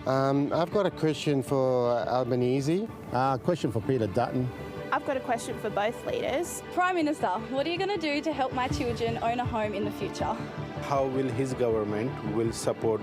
I've got a question for Albanese. Question for Peter Dutton. I've got a question for both leaders. Prime Minister, what are you going to do to help my children own a home in the future? How will his government support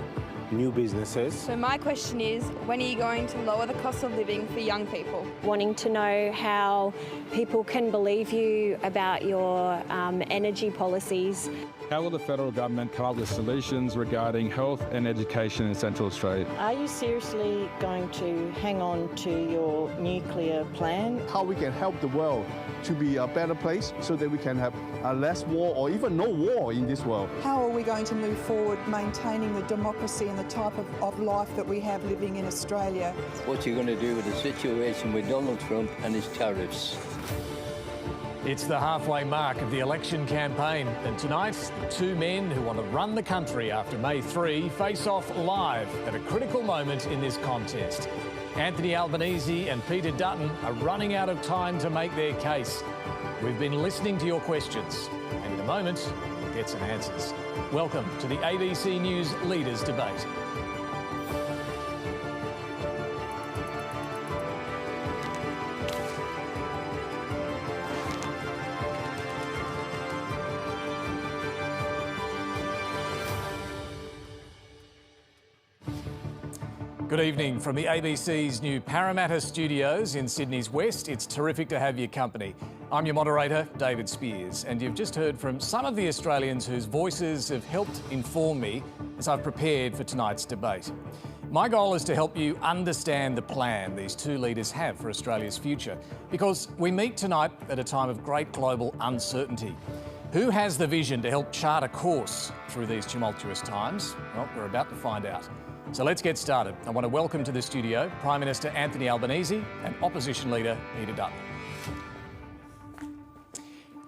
new businesses? So my question is, when are you going to lower the cost of living for young people? Wanting to know how people can believe you about your energy policies. How will the federal government come up with solutions regarding health and education in Central Australia? Are you seriously going to hang on to your nuclear plan? How we can help the world to be a better place so that we can have less war or even no war in this world. How are we going to move forward maintaining the democracy and the type of life that we have living in Australia? What you're going to do with the situation with Donald Trump and his tariffs. It's the halfway mark of the election campaign, and tonight, the two men who want to run the country after May 3 face off live at a critical moment in this contest. Anthony Albanese and Peter Dutton are running out of time to make their case. We've been listening to your questions, and in a moment, we'll get some answers. Welcome to the ABC News Leaders Debate. Good evening from the ABC's new Parramatta studios in Sydney's West. It's terrific to have your company. I'm your moderator, David Speers, and you've just heard from some of the Australians whose voices have helped inform me as I've prepared for tonight's debate. My goal is to help you understand the plan these two leaders have for Australia's future, because we meet tonight at a time of great global uncertainty. Who has the vision to help chart a course through these tumultuous times? Well, we're about to find out. So let's get started. I want to welcome to the studio Prime Minister Anthony Albanese and Opposition Leader Peter Dutton.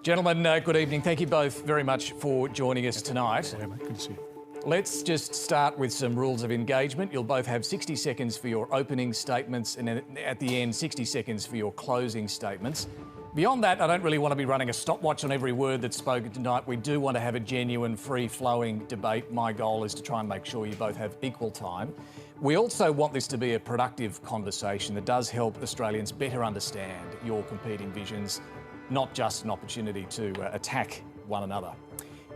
Gentlemen, good evening. Thank you both very much for joining us tonight. Yeah, mate. Good to see you. Let's just start with some rules of engagement. You'll both have 60 seconds for your opening statements and then at the end 60 seconds for your closing statements. Beyond that, I don't really want to be running a stopwatch on every word that's spoken tonight. We do want to have a genuine, free-flowing debate. My goal is to try and make sure you both have equal time. We also want this to be a productive conversation that does help Australians better understand your competing visions, not just an opportunity to attack one another.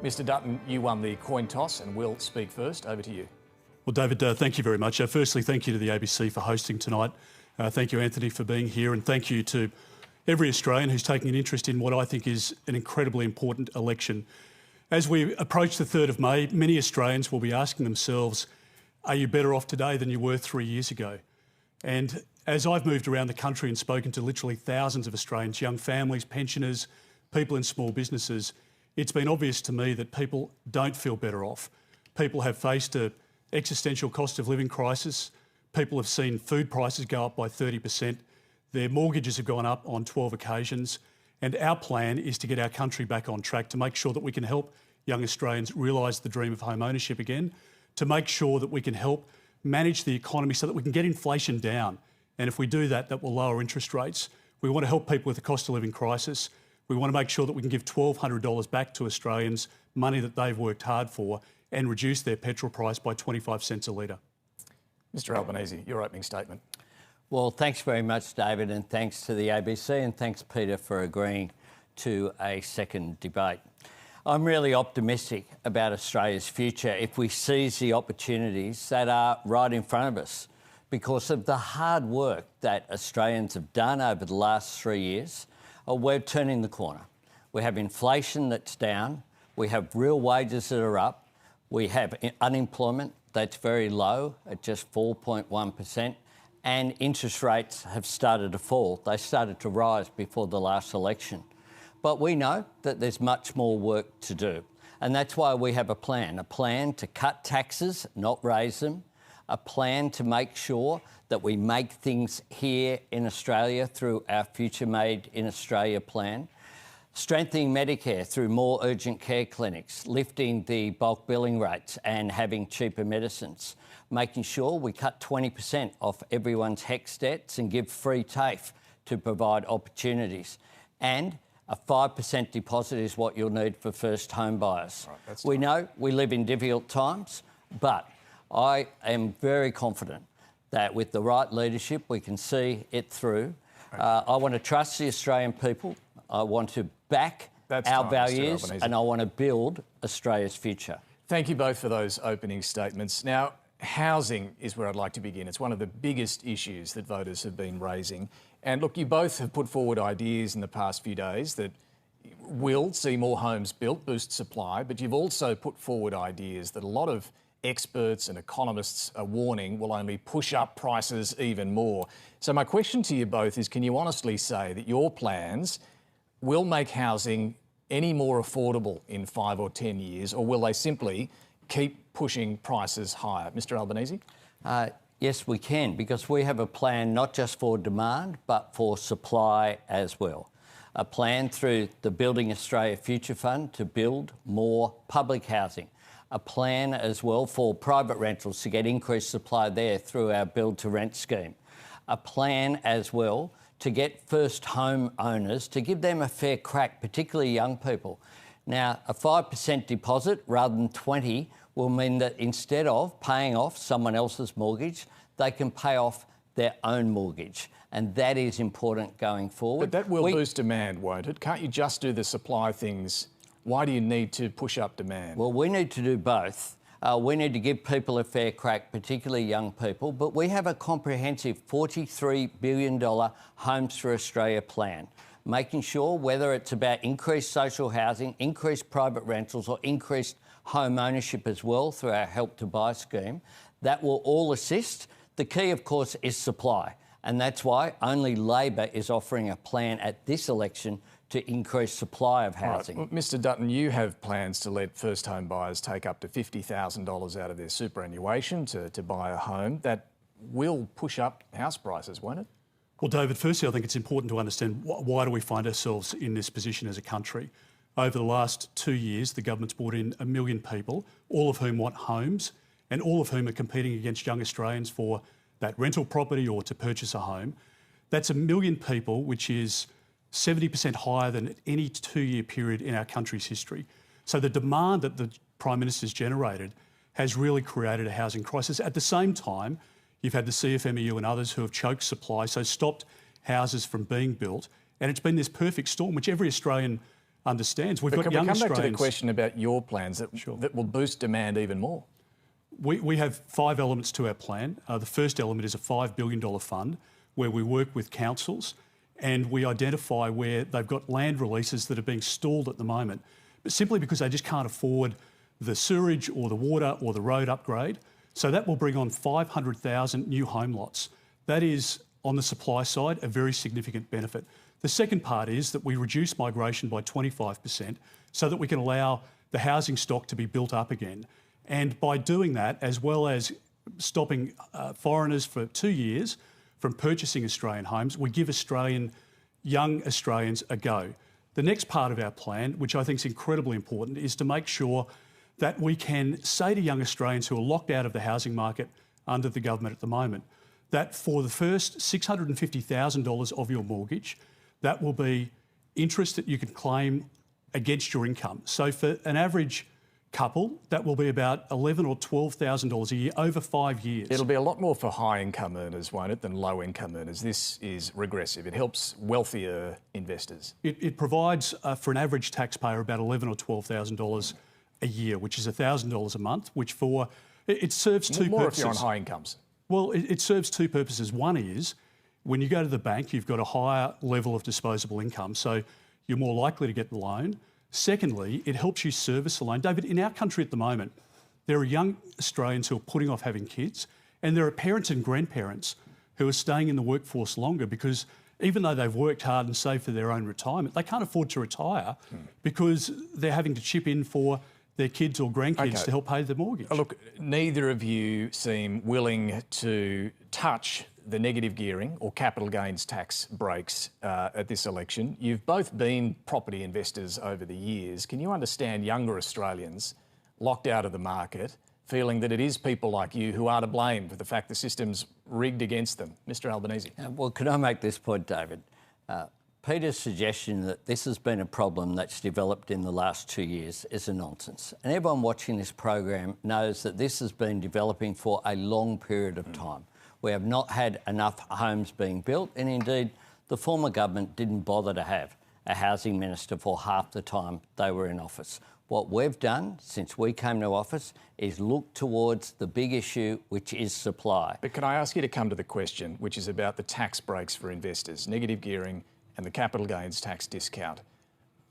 Mr Dutton, you won the coin toss and will speak first. Over to you. Well, David, thank you very much. Firstly, thank you to the ABC for hosting tonight. Thank you, Anthony, for being here, and thank you to every Australian who's taking an interest in what I think is an incredibly important election. As we approach the 3rd of May, many Australians will be asking themselves, are you better off today than you were 3 years ago? And as I've moved around the country and spoken to literally thousands of Australians, young families, pensioners, people in small businesses, it's been obvious to me that people don't feel better off. People have faced an existential cost of living crisis. People have seen food prices go up by 30%. Their mortgages have gone up on 12 occasions, and our plan is to get our country back on track, to make sure that we can help young Australians realise the dream of home ownership again, to make sure that we can help manage the economy so that we can get inflation down. And if we do that, that will lower interest rates. We want to help people with the cost of living crisis. We want to make sure that we can give $1,200 back to Australians, money that they've worked hard for, and reduce their petrol price by 25 cents a litre. Mr Albanese, your opening statement. Well, thanks very much, David, and thanks to the ABC, and thanks, Peter, for agreeing to a second debate. I'm really optimistic about Australia's future if we seize the opportunities that are right in front of us. Because of the hard work that Australians have done over the last 3 years, we're turning the corner. We have inflation that's down, we have real wages that are up, we have unemployment that's very low at just 4.1%, and interest rates have started to fall. They started to rise before the last election. But we know that there's much more work to do. And that's why we have a plan to cut taxes, not raise them, a plan to make sure that we make things here in Australia through our Future Made in Australia plan, strengthening Medicare through more urgent care clinics, lifting the bulk billing rates and having cheaper medicines, making sure we cut 20% off everyone's HECS debts and give free TAFE to provide opportunities. And a 5% deposit is what you'll need for first home buyers. Right, we know we live in difficult times, but I am very confident that with the right leadership we can see it through. I want to trust the Australian people. I want to back our values, and I want to build Australia's future. Thank you both for those opening statements. Now, housing is where I'd like to begin. It's one of the biggest issues that voters have been raising. And look, you both have put forward ideas in the past few days that will see more homes built, boost supply, but you've also put forward ideas that a lot of experts and economists are warning will only push up prices even more. So my question to you both is, can you honestly say that your plans will make housing any more affordable in 5 or 10 years, or will they simply keep pushing prices higher? Mr Albanese? Yes, we can, because we have a plan not just for demand, but for supply as well. A plan through the Building Australia Future Fund to build more public housing. A plan as well for private rentals to get increased supply there through our Build to Rent scheme. A plan as well to get first home owners, to give them a fair crack, particularly young people. Now, a 5% deposit rather than 20 will mean that instead of paying off someone else's mortgage, they can pay off their own mortgage. And that is important going forward. But that will boost demand, won't it? Can't you just do the supply things? Why do you need to push up demand? Well, we need to do both. We need to give people a fair crack, particularly young people, but we have a comprehensive $43 billion Homes for Australia plan, making sure whether it's about increased social housing, increased private rentals or increased home ownership as well through our Help to Buy scheme, that will all assist. The key, of course, is supply, and that's why only Labor is offering a plan at this election to increase supply of housing. Right. Well, Mr Dutton, you have plans to let first home buyers take up to $50,000 out of their superannuation to buy a home. That will push up house prices, won't it? Well, David, firstly, I think it's important to understand why do we find ourselves in this position as a country. Over the last 2 years, the government's brought in 1 million people, all of whom want homes and all of whom are competing against young Australians for that rental property or to purchase a home. That's 1 million people, which is 70% higher than any 2-year period in our country's history. So the demand that the Prime Minister's generated has really created a housing crisis. At the same time, you've had the CFMEU and others who have choked supply, so stopped houses from being built. And it's been this perfect storm, which every Australian understands. We've got young Australians. Can we come back to the question about your plans that will boost demand even more? We have 5 elements to our plan. The first element is a $5 billion fund where we work with councils and we identify where they've got land releases that are being stalled at the moment, but simply because they just can't afford the sewerage or the water or the road upgrade. So that will bring on 500,000 new home lots. That is, on the supply side, a very significant benefit. The second part is that we reduce migration by 25% so that we can allow the housing stock to be built up again. And by doing that, as well as stopping foreigners for 2 years from purchasing Australian homes, we give young Australians a go. The next part of our plan, which I think is incredibly important, is to make sure that we can say to young Australians who are locked out of the housing market under the government at the moment, that for the first $650,000 of your mortgage, that will be interest that you can claim against your income. So for an average couple, that will be about $11,000 or $12,000 a year over 5 years. It'll be a lot more for high-income earners, won't it, than low-income earners. This is regressive. It helps wealthier investors. It provides for an average taxpayer about $11,000 or $12,000 a year, which is $1,000 a month, which it serves two purposes. More if you're on high incomes. Well, it serves two purposes. One is when you go to the bank, you've got a higher level of disposable income, so you're more likely to get the loan. Secondly, it helps you service the loan. David, in our country at the moment, there are young Australians who are putting off having kids, and there are parents and grandparents who are staying in the workforce longer because even though they've worked hard and saved for their own retirement, they can't afford to retire because they're having to chip in for their kids or grandkids to help pay the mortgage. Look, neither of you seem willing to touch the negative gearing or capital gains tax breaks at this election. You've both been property investors over the years. Can you understand younger Australians locked out of the market feeling that it is people like you who are to blame for the fact the system's rigged against them? Mr Albanese. Well, could I make this point, David? Peter's suggestion that this has been a problem that's developed in the last 2 years is a nonsense. And everyone watching this program knows that this has been developing for a long period of time. We have not had enough homes being built, and indeed the former government didn't bother to have a housing minister for half the time they were in office. What we've done since we came to office is look towards the big issue, which is supply. But can I ask you to come to the question, which is about the tax breaks for investors, negative gearing and the capital gains tax discount?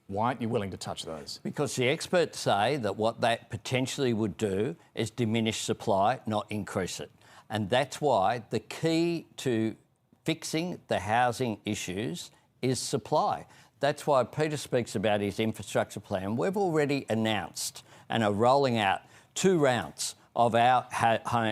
Why aren't you willing to touch those? Because the experts say that what that potentially would do is diminish supply, not increase it. And that's why the key to fixing the housing issues is supply. That's why Peter speaks about his infrastructure plan. We've already announced and are rolling out 2 rounds of our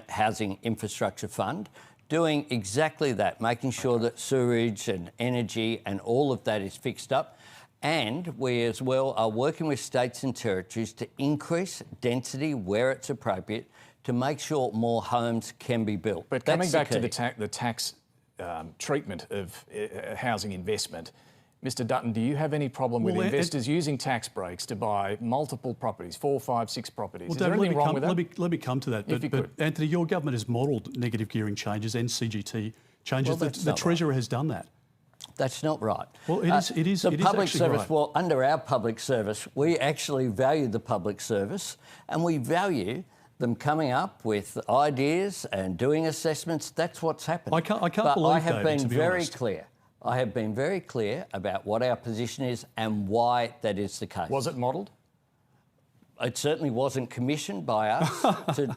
housing infrastructure fund, doing exactly that, making sure that sewerage and energy and all of that is fixed up. And we as well are working with states and territories to increase density where it's appropriate to make sure more homes can be built. But coming back to the tax treatment of housing investment, Mr Dutton, do you have any problem with investors using tax breaks to buy multiple properties, 4, 5, 6 properties? Well, Is there anything wrong with that? Let me come to that. But Anthony, your government has modelled negative gearing changes and CGT changes. Well, the Treasurer has done that. That's not right. Well, it is. The public service. Right. Well, under our public service, we actually value the public service, and we value them coming up with ideas and doing assessments. That's what's happened. I can't but believe, I have David, been to be very honest. clear. I have been very clear about what our position is and why that is the case. Was it modelled? It certainly wasn't commissioned by us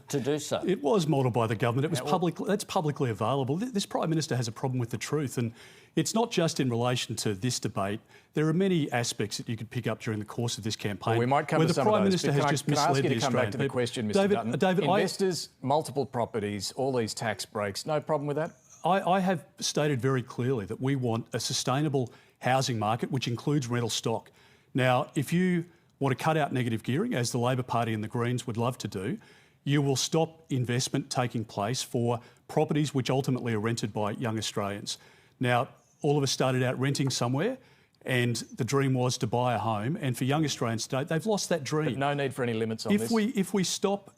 to do so. It was modelled by the government. It was that's publicly available. This Prime Minister has a problem with the truth, and it's not just in relation to this debate. There are many aspects that you could pick up during the course of this campaign. Well, we might come where to the some Prime of those. Minister has just misled the Can I ask you to come back to the Australian question, Mr David, Dutton? Investors, multiple properties, all these tax breaks, no problem with that? I have stated very clearly that we want a sustainable housing market, which includes rental stock. Now, if you want to cut out negative gearing, as the Labor Party and the Greens would love to do, you will stop investment taking place for properties which ultimately are rented by young Australians. Now, all of us started out renting somewhere, and the dream was to buy a home. And for young Australians today, they've lost that dream. But no need for any limits on this. If we stop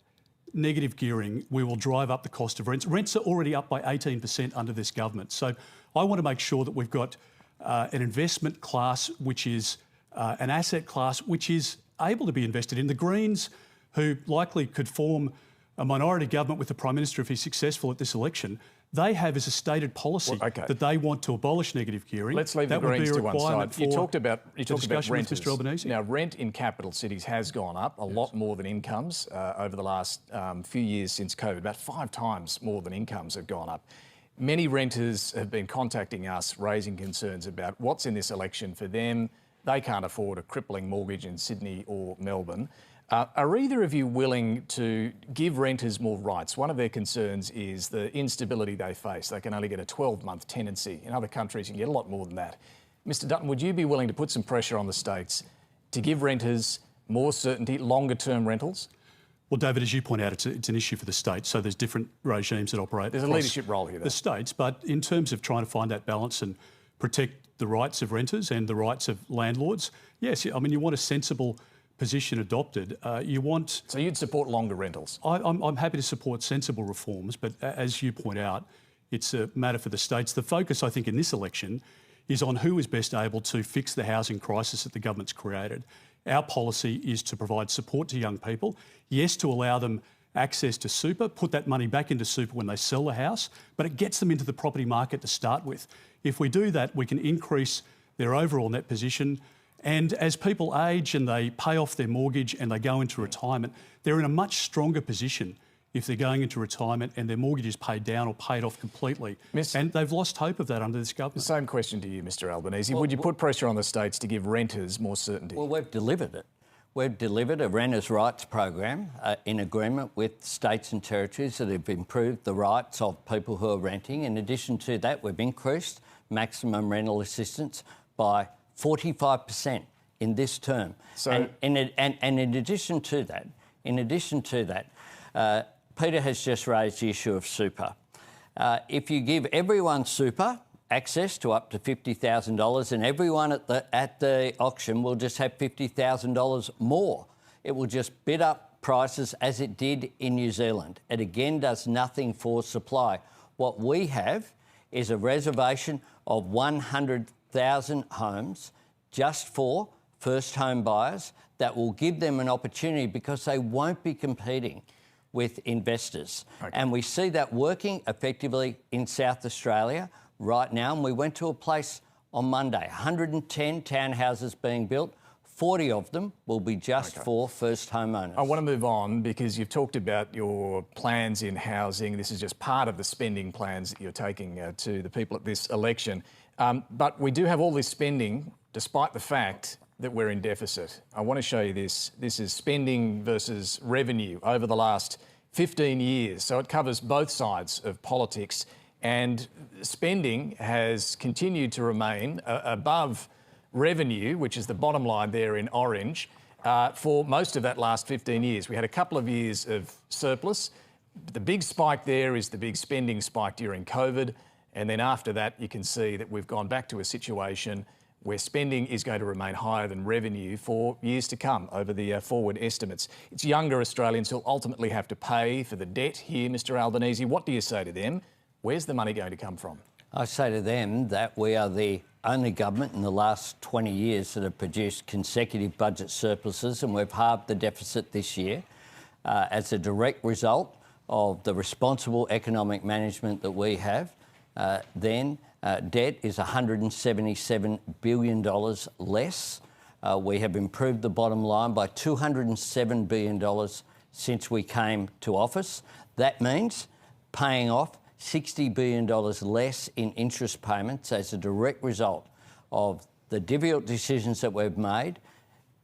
negative gearing, we will drive up the cost of rents. Rents are already up by 18% under this government. So I want to make sure that we've got an investment class which is an asset class which is able to be invested in. The Greens, who likely could form a minority government with the Prime Minister if he's successful at this election, they have as a stated policy that they want to abolish negative gearing. Let's leave that the Greens to one side. You talked about renters. With Mr. Albanese. Now, rent in capital cities has gone up a lot more than incomes over the last few years since COVID. About 5 times more than incomes have gone up. Many renters have been contacting us, raising concerns about what's in this election for them. They can't afford a crippling mortgage in Sydney or Melbourne. Are either of you willing to give renters more rights? One of their concerns is the instability they face. They can only get a 12-month tenancy. In other countries, you can get a lot more than that. Mr Dutton, would you be willing to put some pressure on the states to give renters more certainty, longer-term rentals? Well, David, as you point out, it's an issue for the states, so there's different regimes that operate. There's a leadership role here, though. The states, but in terms of trying to find that balance and protect the rights of renters and the rights of landlords, yes, I mean, you want a sensible position adopted. So you'd support longer rentals? I'm happy to support sensible reforms, but as you point out, it's a matter for the states. The focus, I think, in this election is on who is best able to fix the housing crisis that the government's created. Our policy is to provide support to young people, yes, to allow them access to super, put that money back into super when they sell the house, but it gets them into the property market to start with. If we do that, we can increase their overall net position. And as people age and they pay off their mortgage and they go into retirement, they're in a much stronger position if they're going into retirement and their mortgage is paid down or paid off completely. And they've lost hope of that under this government. The same question to you, Mr Albanese. Would you put pressure on the states to give renters more certainty? Well, we've delivered it. We've delivered a renters' rights program in agreement with states and territories that have improved the rights of people who are renting. In addition to that, we've increased maximum rental assistance by 45% in this term. So, and in addition to that, Peter has just raised the issue of super. If you give everyone super access to up to $50,000, and everyone at the auction will just have $50,000 more, it will just bid up prices as it did in New Zealand. It again does nothing for supply. What we have is a reservation of 100,000 homes just for first home buyers that will give them an opportunity because they won't be competing with investors. Okay. And we see that working effectively in South Australia right now. And we went to a place on Monday, 110 townhouses being built. 40 of them will be just for first homeowners. I want to move on because you've talked about your plans in housing. This is just part of the spending plans that you're taking to the people at this election. But we do have all this spending despite the fact that we're in deficit. I want to show you this. This is spending versus revenue over the last 15 years. So it covers both sides of politics, and spending has continued to remain above revenue, which is the bottom line there in orange, for most of that last 15 years. We had a couple of years of surplus. The big spike there is the big spending spike during COVID. And then after that, you can see that we've gone back to a situation where spending is going to remain higher than revenue for years to come over the forward estimates. It's younger Australians who'll ultimately have to pay for the debt here, Mr Albanese. What do you say to them? Where's the money going to come from? I say to them that we are the only government in the last 20 years that have produced consecutive budget surpluses, and we've halved the deficit this year as a direct result of the responsible economic management that we have. Debt is $177 billion less. We have improved the bottom line by $207 billion since we came to office. That means paying off $60 billion less in interest payments as a direct result of the difficult decisions that we've made,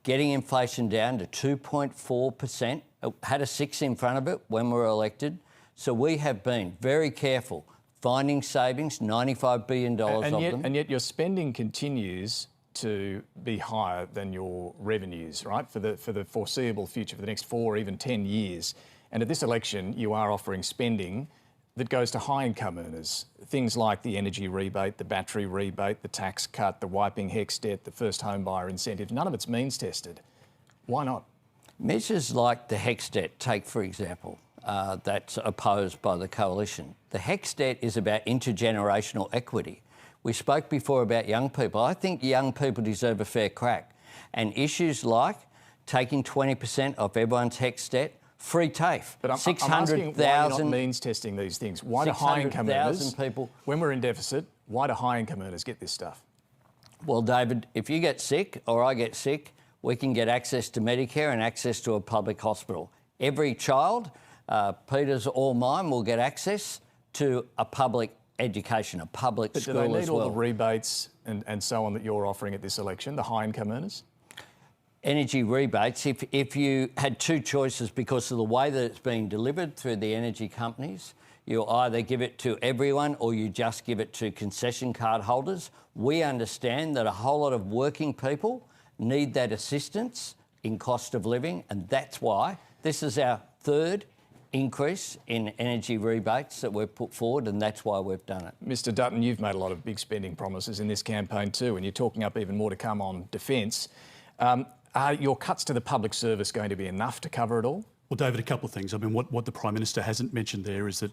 getting inflation down to 2.4%. It had a 6 in front of it when we were elected. So we have been very careful finding savings, $95 billion of them. And yet your spending continues to be higher than your revenues, right, for the foreseeable future, for the next 4 or even 10 years. And at this election, you are offering spending that goes to high-income earners. Things like the energy rebate, the battery rebate, the tax cut, the wiping HECS debt, the first home buyer incentive. None of it's means tested. Why not? Measures like the HECS debt, take for example, that's opposed by the coalition. The HECS debt is about intergenerational equity. We spoke before about young people. I think young people deserve a fair crack. And issues like taking 20% off everyone's HECS debt, free TAFE. But I'm asking why you're not means testing these things. Why do high-income earners, people, when we're in deficit, why do high-income earners get this stuff? Well, David, if you get sick or I get sick, we can get access to Medicare and access to a public hospital. Every child, Peter's or mine, will get access to a public education, a public school as well. Do they need all the rebates and so on that you're offering at this election, the high-income earners? Energy rebates, if you had two choices because of the way that it's being delivered through the energy companies, you either give it to everyone or you just give it to concession card holders. We understand that a whole lot of working people need that assistance in cost of living, and that's why this is our third increase in energy rebates that we've put forward, and that's why we've done it. Mr Dutton, you've made a lot of big spending promises in this campaign too, and you're talking up even more to come on defence. Are your cuts to the public service going to be enough to cover it all? Well, David, a couple of things. I mean, what the Prime Minister hasn't mentioned there is that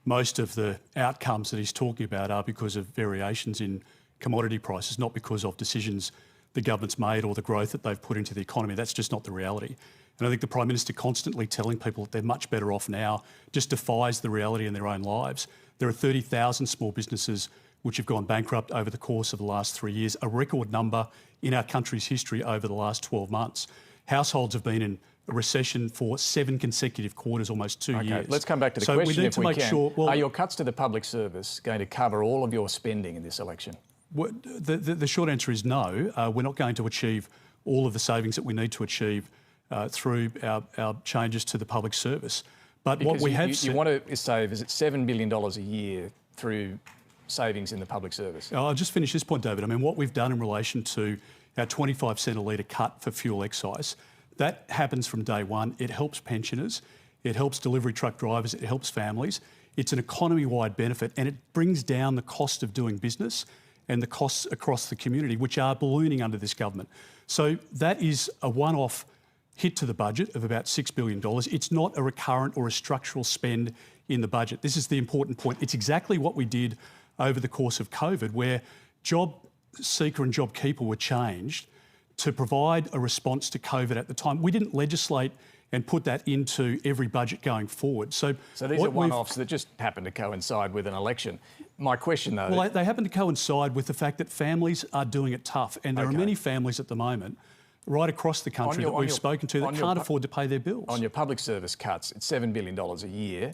most of the outcomes that he's talking about are because of variations in commodity prices, not because of decisions the government's made or the growth that they've put into the economy. That's just not the reality. And I think the Prime Minister constantly telling people that they're much better off now just defies the reality in their own lives. There are 30,000 small businesses which have gone bankrupt over the course of the last 3 years, a record number in our country's history over the last 12 months. Households have been in a recession for 7 consecutive quarters, almost 2 years. Let's come back to the question we need to make sure. Are your cuts to the public service going to cover all of your spending in this election? The short answer is no. We're not going to achieve all of the savings that we need to achieve through our changes to the public service. But because what we have you want to save, is it $7 billion a year through savings in the public service? I'll just finish this point, David. I mean, what we've done in relation to our 25 cent a litre cut for fuel excise, that happens from day one. It helps pensioners, it helps delivery truck drivers, it helps families. It's an economy-wide benefit, and it brings down the cost of doing business and the costs across the community, which are ballooning under this government. So that is a one-off hit to the budget of about $6 billion. It's not a recurrent or a structural spend in the budget. This is the important point. It's exactly what we did over the course of COVID, where job seeker and job keeper were changed to provide a response to COVID at the time. We didn't legislate and put that into every budget going forward. So these are one-offs that just happen to coincide with an election. My question, though... Well, they happen to coincide with the fact that families are doing it tough, and there are many families at the moment right across the country that we've spoken to that can't afford to pay their bills. On your public service cuts, it's $7 billion a year.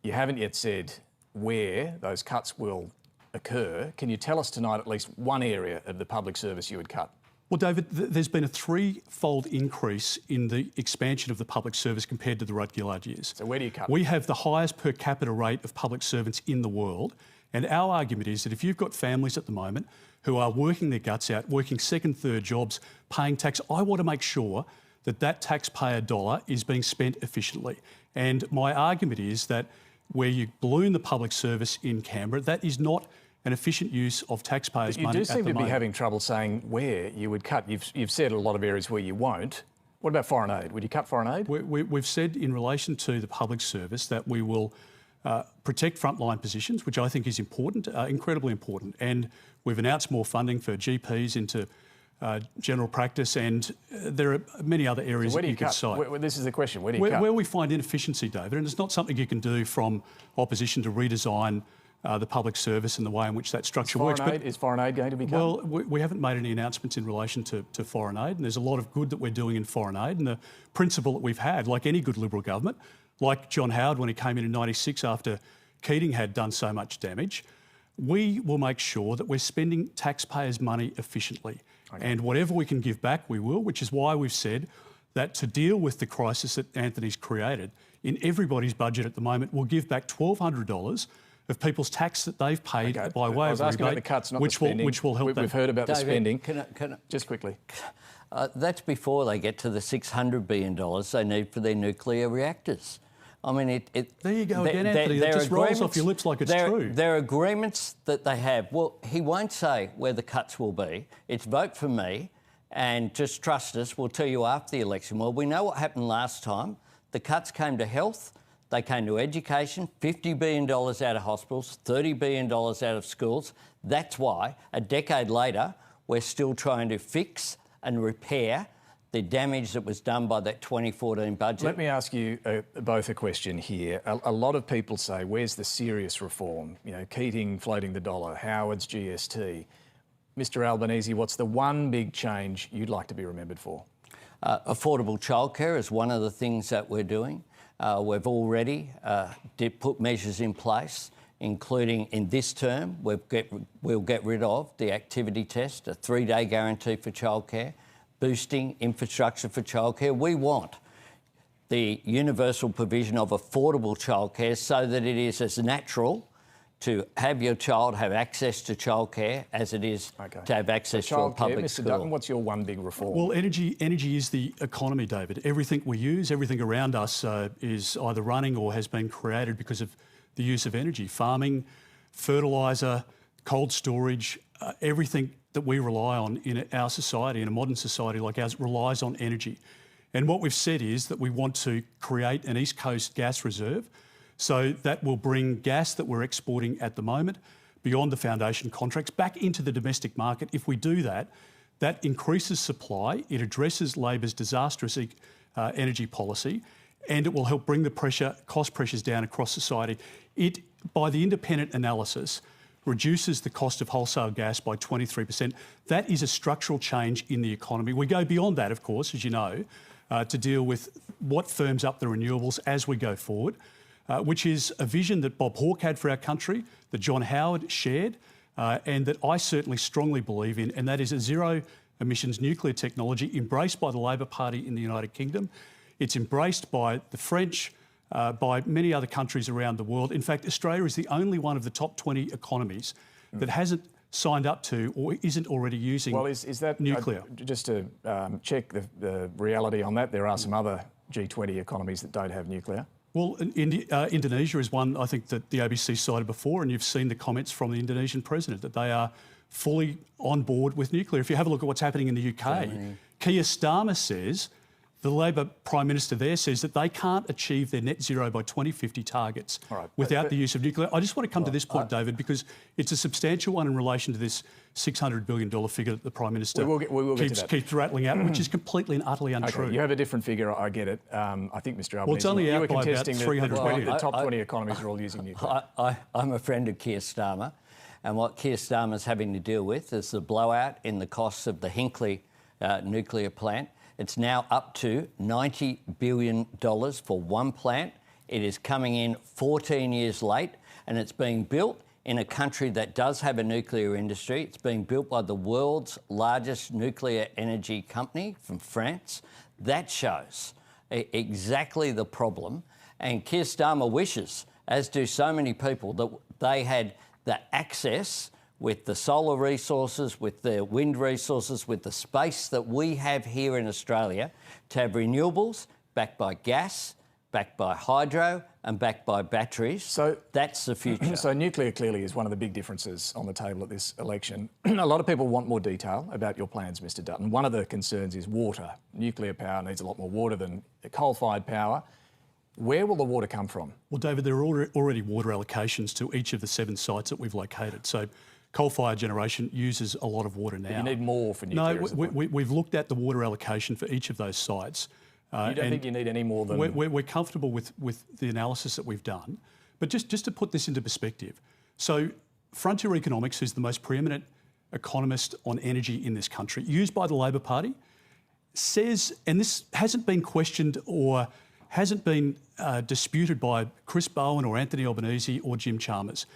You haven't yet said where those cuts will occur. Can you tell us tonight at least one area of the public service you would cut? Well, David, there's been a threefold increase in the expansion of the public service compared to the Rudd-Gillard years. So where do you cut? We have the highest per capita rate of public servants in the world, and our argument is that if you've got families at the moment who are working their guts out, working second, third jobs, paying tax, I want to make sure that that taxpayer dollar is being spent efficiently. And my argument is that where you balloon the public service in Canberra, that is not an efficient use of taxpayers' money at the moment. You do seem to be having trouble saying where you would cut. You've said a lot of areas where you won't. What about foreign aid? Would you cut foreign aid? We've said in relation to the public service that we will protect frontline positions, which I think is important, incredibly important. And we've announced more funding for GPs into general practice, and there are many other areas that you could cite. This is the question. Where do you cut? Where we find inefficiency, David, and it's not something you can do from opposition to redesign the public service and the way in which that structure works. Is foreign aid going to be cut? Well, we haven't made any announcements in relation to foreign aid, and there's a lot of good that we're doing in foreign aid. And the principle that we've had, like any good Liberal government, like John Howard when he came in 96 after Keating had done so much damage, we will make sure that we're spending taxpayers' money efficiently. Okay. And whatever we can give back, we will, which is why we've said that to deal with the crisis that Anthony's created, in everybody's budget at the moment, we'll give back $1,200 of people's tax that they've paid by way of rebate, about the cuts, not which the spending. Will help. We've heard about David, the spending. Can I, just quickly. That's before they get to the $600 billion they need for their nuclear reactors. I mean, there you go again, Anthony. That just rolls off your lips like it's true. There are agreements that they have. Well, he won't say where the cuts will be. It's vote for me and just trust us. We'll tell you after the election. Well, we know what happened last time. The cuts came to health. They came to education, $50 billion out of hospitals, $30 billion out of schools. That's why, a decade later, we're still trying to fix and repair the damage that was done by that 2014 budget. Let me ask you both a question here. A lot of people say, where's the serious reform? You know, Keating floating the dollar, Howard's GST. Mr Albanese, what's the one big change you'd like to be remembered for? Affordable childcare is one of the things that we're doing. We've already put measures in place, including in this term, we'll get rid of the activity test, a 3-day guarantee for childcare, boosting infrastructure for childcare. We want the universal provision of affordable childcare so that it is as natural to have your child have access to childcare as it is to have access to a public school. Mr Dutton, what's your one big reform? Well, energy is the economy, David. Everything we use, everything around us is either running or has been created because of the use of energy. Farming, fertiliser, cold storage, everything that we rely on in our society, in a modern society like ours, relies on energy. And what we've said is that we want to create an East Coast gas reserve. So that will bring gas that we're exporting at the moment beyond the foundation contracts back into the domestic market. If we do that, that increases supply, it addresses Labor's disastrous energy policy, and it will help bring the cost pressures down across society. It, by the independent analysis, reduces the cost of wholesale gas by 23%. That is a structural change in the economy. We go beyond that, of course, as you know, to deal with what firms up the renewables as we go forward. Which is a vision that Bob Hawke had for our country, that John Howard shared, and that I certainly strongly believe in, and that is a zero-emissions nuclear technology embraced by the Labor Party in the United Kingdom. It's embraced by the French, by many other countries around the world. In fact, Australia is the only one of the top 20 economies that hasn't signed up to or isn't already using is that nuclear. Just to check the reality on that, there are some other G20 economies that don't have nuclear. Well, Indonesia is one, I think, that the ABC cited before, and you've seen the comments from the Indonesian president that they are fully on board with nuclear. If you have a look at what's happening in the UK, Keir Starmer says The Labor Prime Minister there says that they can't achieve their net zero by 2050 targets without the use of nuclear. I just want to come to this point, David, because it's a substantial one in relation to this $600 billion figure that the Prime Minister keeps rattling out, which is completely and utterly untrue. Okay, you have a different figure, I get it. I think, Mr Albanese, it's only you out were by about contesting 300 billion. the top 20 economies are all using nuclear. I'm a friend of Keir Starmer, and what Keir Starmer's having to deal with is the blowout in the costs of the Hinkley nuclear plant. It's now up to $90 billion for one plant. It is coming in 14 years late, and it's being built in a country that does have a nuclear industry. It's being built by the world's largest nuclear energy company from France. That shows exactly the problem. And Keir Starmer wishes, as do so many people, that they had the access with the solar resources, with the wind resources, with the space that we have here in Australia, to have renewables backed by gas, backed by hydro and backed by batteries. So that's the future. So nuclear clearly is one of the big differences on the table at this election. A lot of people want more detail about your plans, Mr Dutton. One of the concerns is water. Nuclear power needs a lot more water than coal-fired power. Where will the water come from? Well, David, there are already water allocations to each of the 7 sites that we've located. So coal-fired generation uses a lot of water now. But you need more for nuclear. No, we've looked at the water allocation for each of those sites. You don't think you need any more than... We're comfortable with the analysis that we've done. But just to put this into perspective, so Frontier Economics, who's the most preeminent economist on energy in this country, used by the Labor Party, says, and this hasn't been questioned or hasn't been disputed by Chris Bowen or Anthony Albanese or Jim Chalmers.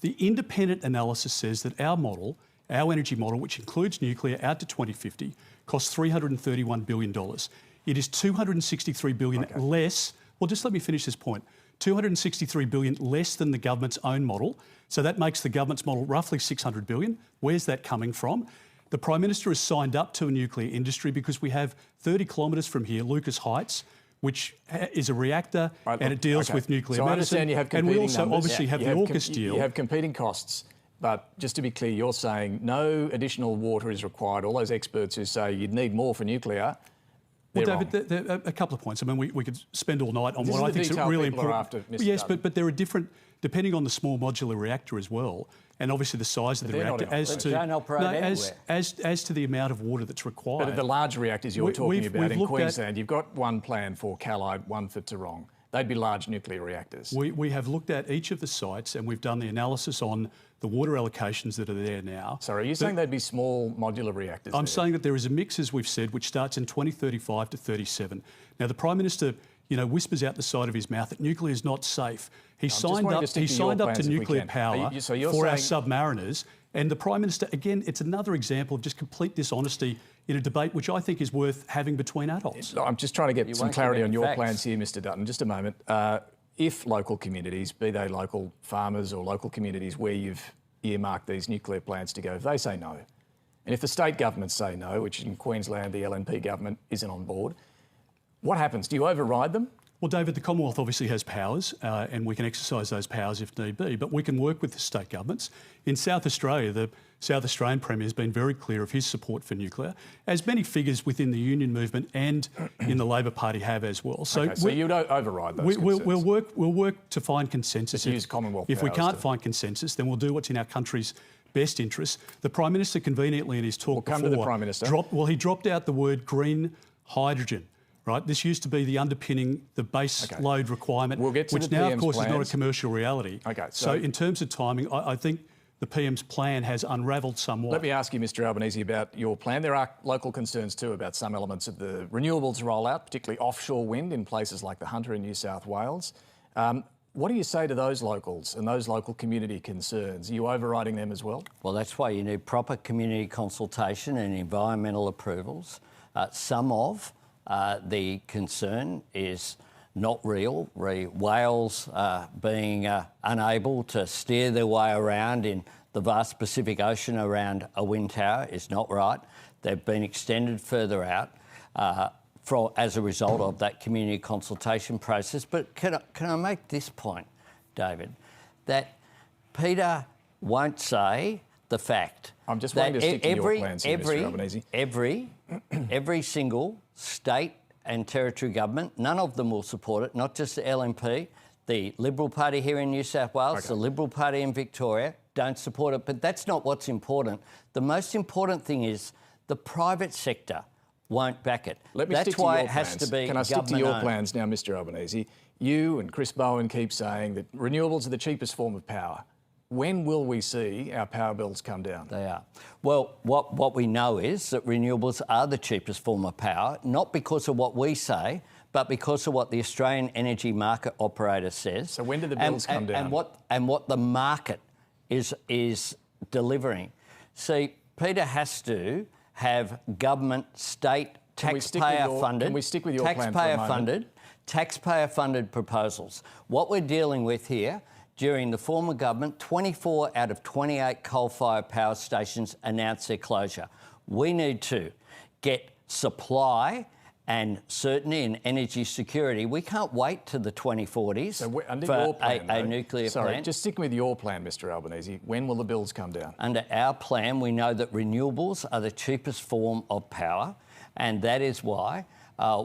The independent analysis says that our model, our energy model, which includes nuclear out to 2050, costs $331 billion. It is $263 billion less. Well, just let me finish this point. $263 billion less than the government's own model. So that makes the government's model roughly $600 billion. Where's that coming from? The Prime Minister has signed up to a nuclear industry because we have 30 kilometres from here, Lucas Heights, which is a reactor and it deals with nuclear medicine. I understand you have competing and we also numbers. obviously have the AUKUS deal. You have competing costs. But just to be clear, you're saying no additional water is required. All those experts who say you'd need more for nuclear, well, David, there are a couple of points. I mean, we could spend all night on what I think is really important. Yes, but there are different, depending on the small modular reactor as well, and obviously the size of the reactor, as to the amount of water that's required. But the large reactors you're talking about in Queensland, you've got one plan for Callide, one for Tarong. They'd be large nuclear reactors. We have looked at each of the sites and we've done the analysis on the water allocations that are there now. Sorry, are you saying they'd be small modular reactors? I'm saying that there is a mix, as we've said, which starts in 2035 to 37. Now, the Prime Minister, whispers out the side of his mouth that nuclear is not safe. He signed up to nuclear power for our submariners. And the Prime Minister, again, it's another example of just complete dishonesty in a debate which I think is worth having between adults. I'm just trying to get some clarity on your plans here, Mr Dutton. Just a moment. If local communities, be they local farmers or local communities where you've earmarked these nuclear plants to go, if they say no, and if the state governments say no, which in Queensland the LNP government isn't on board, what happens? Do you override them? Well, David, the Commonwealth obviously has powers and we can exercise those powers if need be, but we can work with the state governments. In South Australia, the South Australian Premier has been very clear of his support for nuclear, as many figures within the union movement and in the Labor Party have as well. So you don't override those concerns? We'll work to find consensus. Use Commonwealth if we powers can't find consensus, then we'll do what's in our country's best interests. The Prime Minister conveniently in his talk come to the Prime Minister. He dropped out the word green hydrogen. Right, this used to be the underpinning, the base load requirement, which now, of course, is not a commercial reality. So in terms of timing, I think the PM's plan has unravelled somewhat. Let me ask you, Mr Albanese, about your plan. There are local concerns too about some elements of the renewables rollout, particularly offshore wind in places like the Hunter in New South Wales. What do you say to those locals and those local community concerns? Are you overriding them as well? Well, that's why you need proper community consultation and environmental approvals. The concern is not real. Whales being unable to steer their way around in the vast Pacific Ocean around a wind tower is not right. They've been extended further out as a result of that community consultation process. But can I make this point, David, that Peter won't say the fact I'm just wanting to stick to your plans here, Mr Albanese. Every single state and Territory government, none of them will support it, not just the LNP. The Liberal Party here in New South Wales, the Liberal Party in Victoria don't support it. But that's not what's important. The most important thing is the private sector won't back it. Let me That's stick to why your it has plans. to be Can I stick to your government-owned. plans now, Mr Albanese? You and Chris Bowen keep saying that renewables are the cheapest form of power. When will we see our power bills come down? They are. Well, what we know is that renewables are the cheapest form of power, not because of what we say, but because of what the Australian Energy Market Operator says. So when do the bills come down? And what the market is delivering. See, Peter has to have government, state, taxpayer-funded... Can we stick with your plan for a moment? Taxpayer-funded proposals. What we're dealing with here, during the former government, 24 out of 28 coal-fired power stations announced their closure. We need to get supply and certainty in energy security. We can't wait to the 2040s for a nuclear plant. Just sticking with your plan, Mr Albanese, when will the bills come down? Under our plan, we know that renewables are the cheapest form of power, and that is why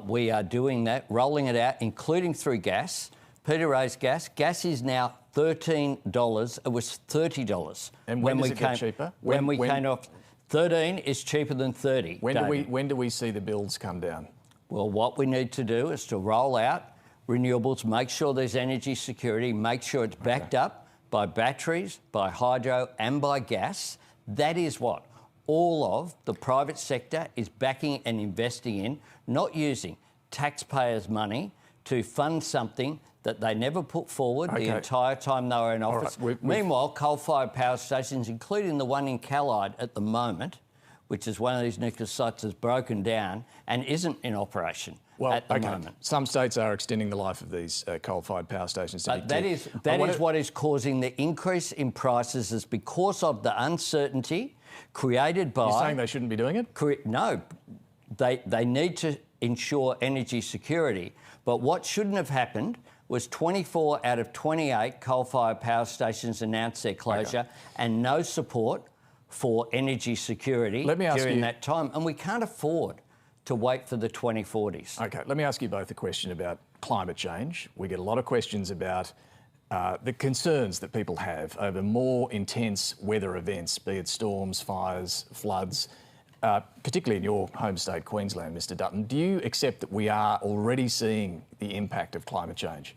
we are doing that, rolling it out, including through gas. Peter raised gas. Gas is now $13. It was $30. And when does it get cheaper? When we came off, 13 is cheaper than 30. When do we see the bills come down? Well, what we need to do is to roll out renewables, make sure there's energy security, make sure it's backed up by batteries, by hydro and by gas. That is what all of the private sector is backing and investing in, not using taxpayers' money to fund something that they never put forward the entire time they were in office. Meanwhile, coal-fired power stations, including the one in Callide at the moment, which is one of these nuclear sites that's broken down and isn't in operation at the moment. Some states are extending the life of these coal-fired power stations. That is what is causing the increase in prices, is because of the uncertainty created by... You're saying they shouldn't be doing it? No. They need to ensure energy security. But what shouldn't have happened was 24 out of 28 coal-fired power stations announced their closure and no support for energy security during that time. And we can't afford to wait for the 2040s. OK, let me ask you both a question about climate change. We get a lot of questions about the concerns that people have over more intense weather events, be it storms, fires, floods, particularly in your home state, Queensland, Mr Dutton. Do you accept that we are already seeing the impact of climate change?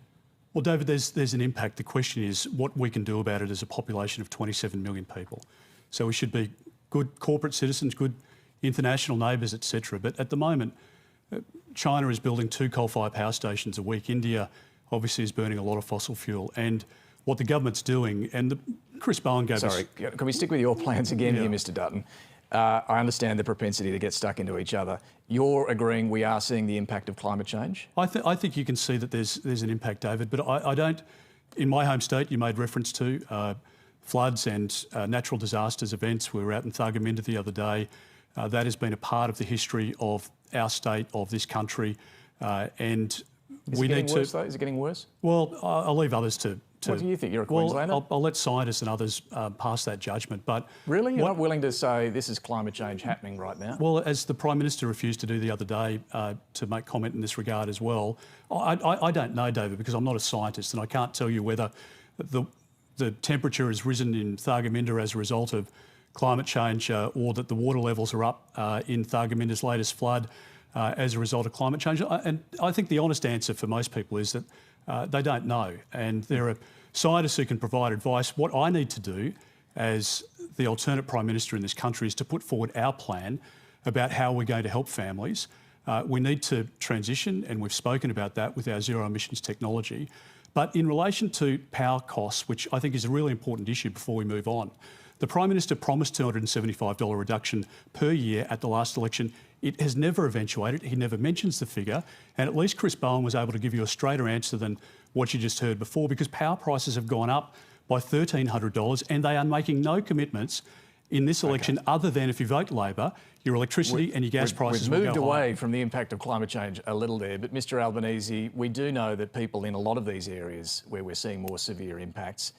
Well, David, there's an impact. The question is what we can do about it as a population of 27 million people. So we should be good corporate citizens, good international neighbours, etc. But at the moment, China is building 2 coal-fired power stations a week. India obviously is burning a lot of fossil fuel. And what the government's doing, and Chris Bowen gave us... Sorry, can we stick with your plans again here, Mr Dutton? I understand the propensity to get stuck into each other. You're agreeing we are seeing the impact of climate change? I think you can see that there's an impact, David, but I don't... In my home state, you made reference to floods and natural disasters events. We were out in Thargomindah the other day. That has been a part of the history of our state, of this country, and we need to... Is it getting worse? Well, I'll leave others to... What do you think? You're a Queenslander? Well, I'll let scientists and others pass that judgment, but... Really? You're not willing to say this is climate change happening right now? Well, as the Prime Minister refused to do the other day to make comment in this regard as well, I don't know, David, because I'm not a scientist and I can't tell you whether the temperature has risen in Thargomindah as a result of climate change or that the water levels are up in Thargomindah's latest flood as a result of climate change. And I think the honest answer for most people is that they don't know. And there are scientists who can provide advice. What I need to do as the alternate Prime Minister in this country is to put forward our plan about how we're going to help families. We need to transition, and we've spoken about that with our zero emissions technology. But in relation to power costs, which I think is a really important issue before we move on, the Prime Minister promised $275 reduction per year at the last election. It has never eventuated. He never mentions the figure. And at least Chris Bowen was able to give you a straighter answer than what you just heard before, because power prices have gone up by $1,300 and they are making no commitments in this election other than if you vote Labor, your electricity and your gas prices will go higher. We've moved away from the impact of climate change a little there, but Mr Albanese, we do know that people in a lot of these areas where we're seeing more severe impacts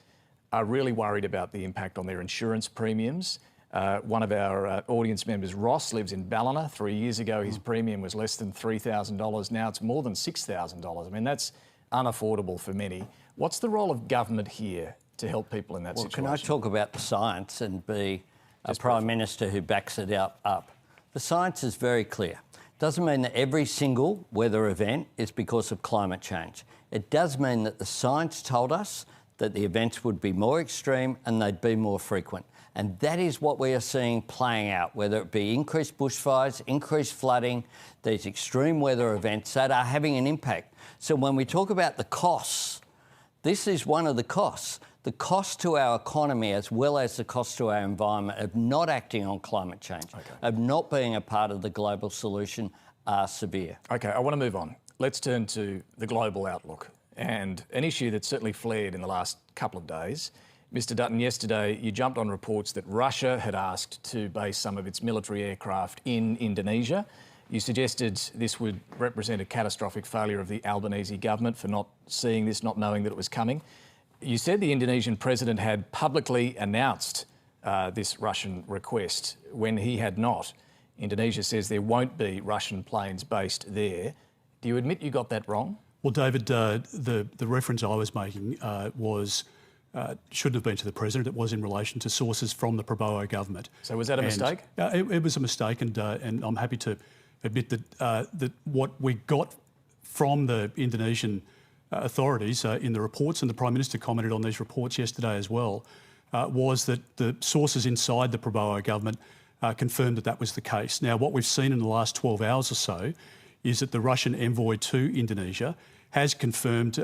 are really worried about the impact on their insurance premiums. One of our audience members, Ross, lives in Ballina. 3 years ago, his premium was less than $3,000. Now it's more than $6,000. I mean, that's unaffordable for many. What's the role of government here to help people in that situation? Can I talk about the science and be a Prime Minister who backs it up? The science is very clear. It doesn't mean that every single weather event is because of climate change. It does mean that the science told us that the events would be more extreme and they'd be more frequent. And that is what we are seeing playing out, whether it be increased bushfires, increased flooding, these extreme weather events that are having an impact. So when we talk about the costs, this is one of the costs. The cost to our economy as well as the cost to our environment of not acting on climate change, of not being a part of the global solution are severe. OK, I want to move on. Let's turn to the global outlook and an issue that's certainly flared in the last couple of days. Mr Dutton, yesterday you jumped on reports that Russia had asked to base some of its military aircraft in Indonesia. You suggested this would represent a catastrophic failure of the Albanese government for not seeing this, not knowing that it was coming. You said the Indonesian president had publicly announced this Russian request when he had not. Indonesia says there won't be Russian planes based there. Do you admit you got that wrong? Well, David, the reference I was making shouldn't have been to the president. It was in relation to sources from the Prabowo government. So was that a mistake? It was a mistake, and I'm happy to admit that what we got from the Indonesian authorities in the reports, and the Prime Minister commented on these reports yesterday as well, was that the sources inside the Prabowo government confirmed that that was the case. Now, what we've seen in the last 12 hours or so is that the Russian envoy to Indonesia has confirmed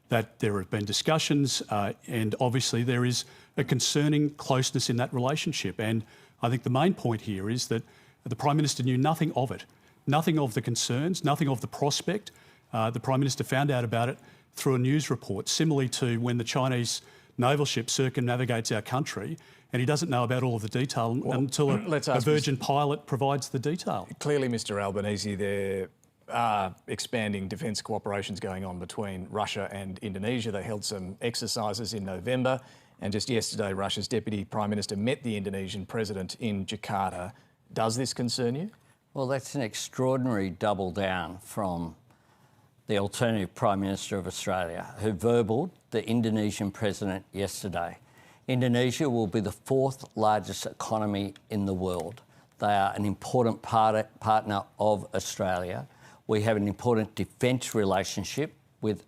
that there have been discussions and obviously there is a concerning closeness in that relationship. And I think the main point here is that the Prime Minister knew nothing of it, nothing of the concerns, nothing of the prospect. The Prime Minister found out about it through a news report, similarly to when the Chinese naval ship circumnavigates our country and he doesn't know about all of the detail until a Virgin pilot provides the detail. Clearly, Mr Albanese, there are expanding defence cooperations going on between Russia and Indonesia. They held some exercises in November, and just yesterday Russia's Deputy Prime Minister met the Indonesian President in Jakarta. Does this concern you? Well, that's an extraordinary double down from the alternative Prime Minister of Australia, who verbaled the Indonesian President yesterday. Indonesia will be the fourth largest economy in the world. They are an important partner of Australia. We have an important defence relationship with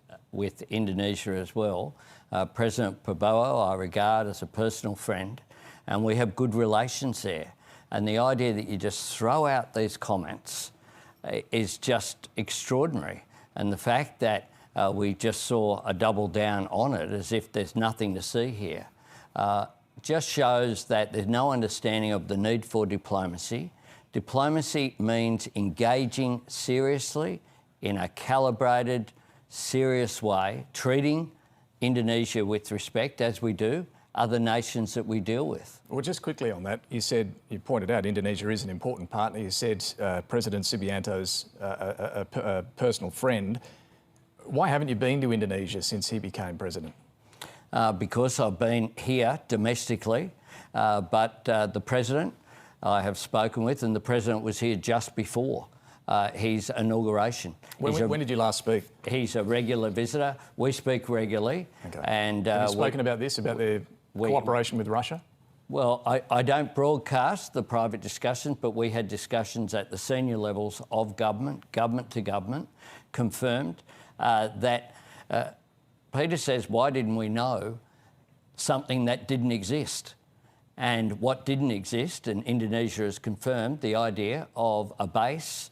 Indonesia as well. President Prabowo I regard as a personal friend, and we have good relations there. And the idea that you just throw out these comments is just extraordinary. And the fact that we just saw a double down on it as if there's nothing to see here just shows that there's no understanding of the need for diplomacy. Diplomacy means engaging seriously in a calibrated, serious way, treating Indonesia with respect, as we do other nations that we deal with. Well, just quickly on that, you pointed out Indonesia is an important partner. You said President Subianto's a personal friend. Why haven't you been to Indonesia since he became president? Because I've been here domestically, but the President I have spoken with, and the President was here just before his inauguration. When did you last speak? He's a regular visitor. We speak regularly. Okay. And have you spoken about this, about their cooperation with Russia? Well, I don't broadcast the private discussions, but we had discussions at the senior levels of government to government, confirmed that Peter says, why didn't we know something that didn't exist? And what didn't exist, and Indonesia has confirmed the idea of a base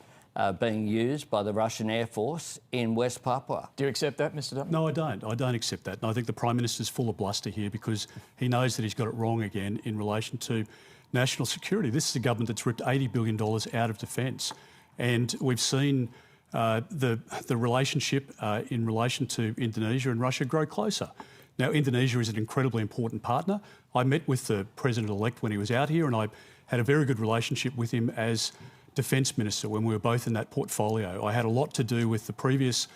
being used by the Russian Air Force in West Papua. Do you accept that, Mr Dutton? No, I don't. I don't accept that. And I think the Prime Minister's full of bluster here because he knows that he's got it wrong again in relation to national security. This is a government that's ripped $80 billion out of defence. And we've seen the relationship in relation to Indonesia and Russia grow closer. Now, Indonesia is an incredibly important partner. I met with the President-elect when he was out here and I had a very good relationship with him as Defence Minister when we were both in that portfolio. I had a lot to do with the previous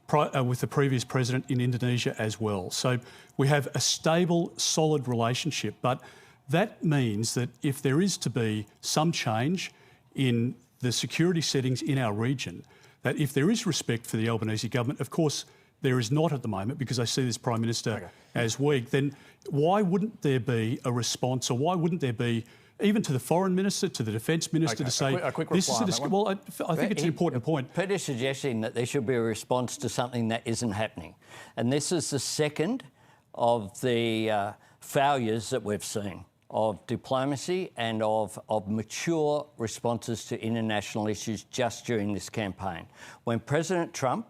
president in Indonesia as well. So we have a stable, solid relationship. But That means that if there is to be some change in the security settings in our region, that if there is respect for the Albanese government, of course there is not at the moment because I see this Prime Minister as weak, then why wouldn't there be a response, or why wouldn't there be, even to the Foreign Minister, to the Defence Minister, to say, a quick this is reply well, I think it's an important point. Peter's suggesting that there should be a response to something that isn't happening. And this is the second of the failures that we've seen of diplomacy and of mature responses to international issues just during this campaign. When President Trump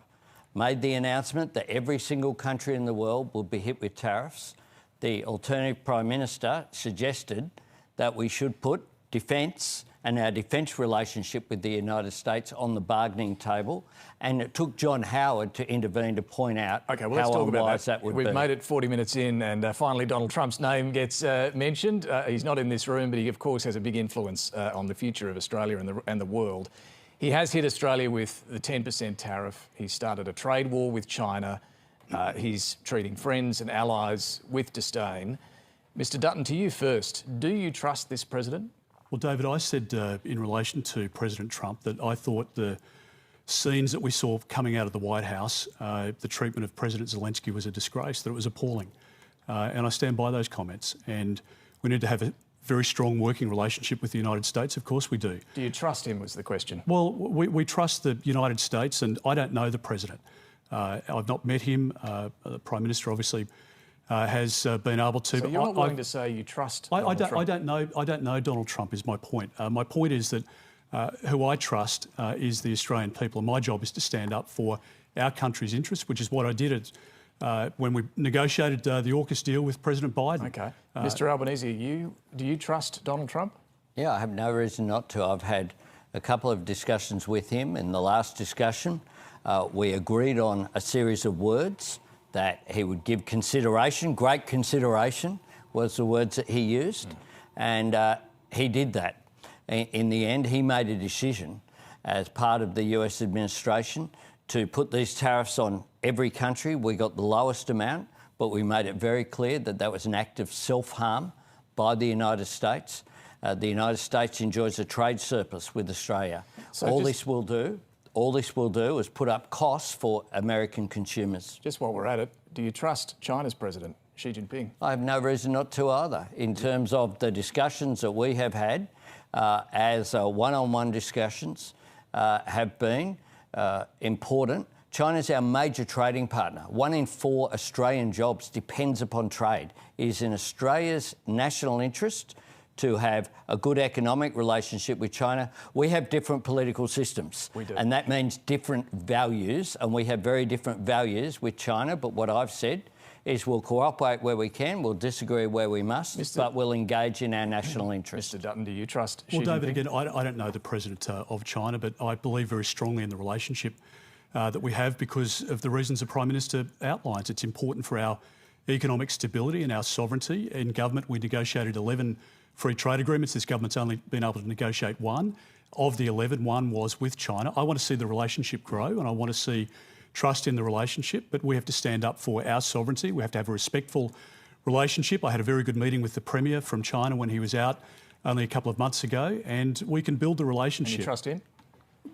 made the announcement that every single country in the world would be hit with tariffs, the alternative Prime Minister suggested that we should put defence and our defence relationship with the United States on the bargaining table. And it took John Howard to intervene to point out how unwise that would be. We've made it 40 minutes in, and finally Donald Trump's name gets mentioned. He's not in this room, but he, of course, has a big influence on the future of Australia and the world. He has hit Australia with the 10% tariff. He started a trade war with China. He's treating friends and allies with disdain. Mr. Dutton, to you first. Do you trust this president? Well, David, I said in relation to President Trump that I thought the scenes that we saw coming out of the White House, the treatment of President Zelensky was a disgrace, that it was appalling. And I stand by those comments. And we need to have a very strong working relationship with the United States. Of course we do. Do you trust him, was the question? Well, we trust the United States, and I don't know the president. I've not met him. The Prime Minister obviously has been able to. So you're not willing to say you trust Donald Trump? I don't know Donald Trump is my point. My point is that who I trust is the Australian people, and my job is to stand up for our country's interests, which is what I did when we negotiated the AUKUS deal with President Biden. Okay. Mr Albanese, do you trust Donald Trump? Yeah, I have no reason not to. I've had a couple of discussions with him. In the last discussion, we agreed on a series of words that he would give consideration. Great consideration was the words that he used. And he did that. In the end, he made a decision as part of the US administration to put these tariffs on every country. We got the lowest amount, but we made it very clear that that was an act of self-harm by the United States. The United States enjoys a trade surplus with Australia. So all this will do is put up costs for American consumers. Just while we're at it, do you trust China's president, Xi Jinping? I have no reason not to either. In terms of the discussions that we have had, as one-on-one discussions have been important. China's our major trading partner. 1 in 4 Australian jobs depends upon trade. It is in Australia's national interest to have a good economic relationship with China. We have different political systems. We do. And that means different values, and we have very different values with China. But what I've said is we'll cooperate where we can, we'll disagree where we must, but we'll engage in our national interest. Mr Dutton, do you trust Xi Well, David, Jinping? again, I don't know the president of China, but I believe very strongly in the relationship that we have because of the reasons the Prime Minister outlines. It's important for our economic stability and our sovereignty. In government, we negotiated 11 free trade agreements. This government's only been able to negotiate 1. Of the 11, 1 was with China. I want to see the relationship grow, and I want to see trust in the relationship, but we have to stand up for our sovereignty. We have to have a respectful relationship. I had a very good meeting with the Premier from China when he was out only a couple of months ago, and we can build the relationship. And you trust him?